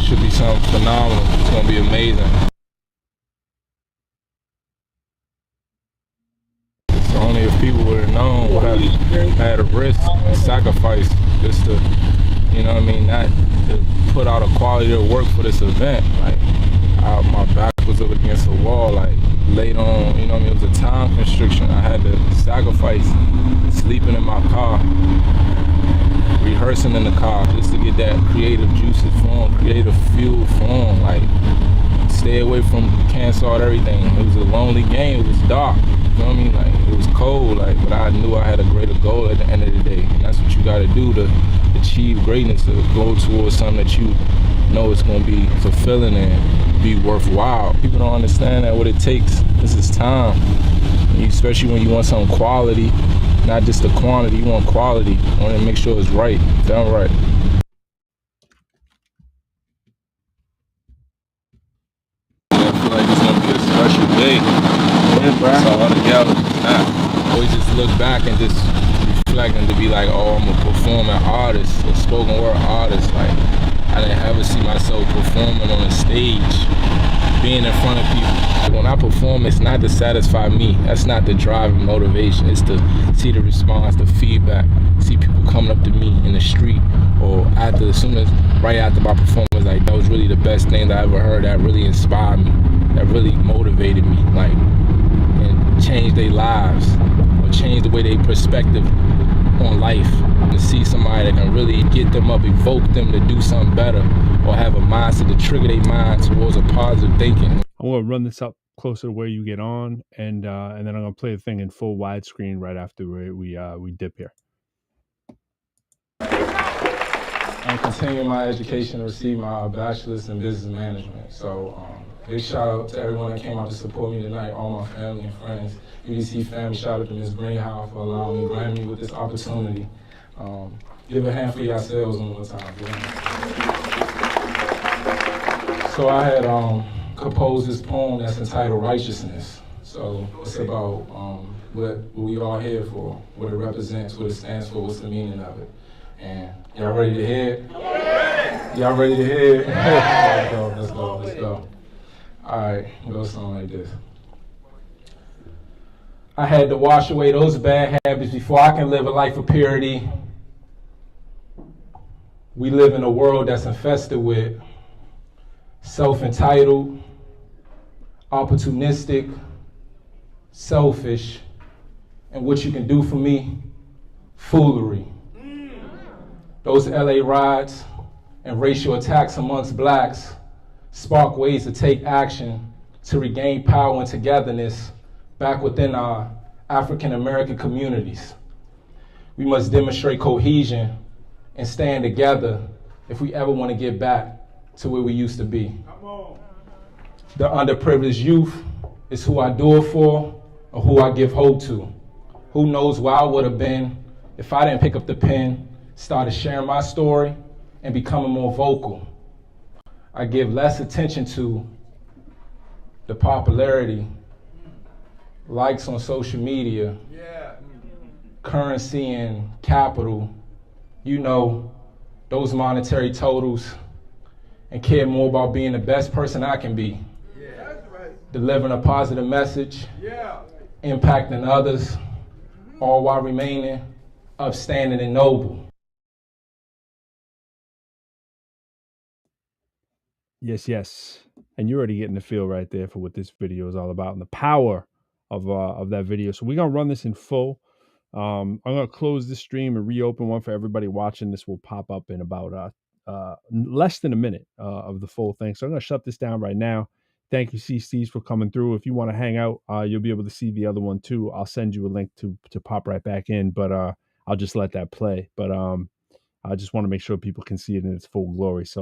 Should be something phenomenal. It's gonna be amazing. So only if people would have known what I had to risk and sacrifice just to, not to put out a quality of work for this event. Like, my back was up against the wall, like laid on, it was a time constriction. I had to sacrifice sleeping in my car, rehearsing in the car, just to get that creative juices flowing, creative fuel flowing. Like, stay away from cancer and everything. It was a lonely game. It was dark. You know what I mean? Like, it was cold. Like, but I knew I had a greater goal at the end of the day. And that's what you got to do to achieve greatness, to go towards something that you know it's going to be fulfilling and be worthwhile. People don't understand that what it takes is time. Especially when you want something quality, not just the quantity, you want quality. You want to make sure it's right, done right. I feel like it's gonna be a special day. It's all together. I always just look back and just reflect and to be like, oh, I'm a performing artist, a spoken word artist. Like, I didn't ever see myself performing on a stage, being in front of people. When I perform, it's not to satisfy me. That's not the driving motivation. It's to see the response, the feedback, see people coming up to me in the street or right after my performance, like, that was really the best thing that I ever heard, that really inspired me, that really motivated me, like, and changed their lives or changed the way they perspective on life. And to see somebody that can really get them up, evoke them to do something better, or have a mindset to trigger their mind towards a positive thinking. I'm going to run this up closer to where you get on, and then I'm going to play the thing in full widescreen right after we dip here. I'm continuing my education to receive my bachelor's in business management. So big shout out to everyone that came out to support me tonight, all my family and friends. UDC family, shout out to Ms. Greenhouse for allowing me, granting me with this opportunity. Give a hand for yourselves one more time. So I had composed this poem that's entitled Righteousness. So it's about what we all here for, what it represents, what it stands for, what's the meaning of it. And y'all ready to hear it? Yeah. Y'all ready to hear it? Let's go. All right, we'll go something like this. I had to wash away those bad habits before I can live a life of purity. We live in a world that's infested with self-entitled, opportunistic, selfish, and what you can do for me, foolery. Those LA riots and racial attacks amongst blacks spark ways to take action to regain power and togetherness back within our African American communities. We must demonstrate cohesion and stand together if we ever want to get back to where we used to be. The underprivileged youth is who I do it for or who I give hope to. Who knows where I would have been if I didn't pick up the pen, started sharing my story, and becoming more vocal. I give less attention to the popularity, likes on social media, currency and capital, you know, those monetary totals, and care more about being the best person I can be. Delivering a positive message, impacting others, all while remaining upstanding and noble. Yes. And you're already getting the feel right there for what this video is all about and the power of that video. So we're going to run this in full. I'm going to close this stream and reopen one for everybody watching. This will pop up in about less than a minute of the full thing. So I'm going to shut this down right now. Thank you, C-Steeze, for coming through. If you want to hang out, you'll be able to see the other one too. I'll send you a link to pop right back in, but I'll just let that play. But I just want to make sure people can see it in its full glory. So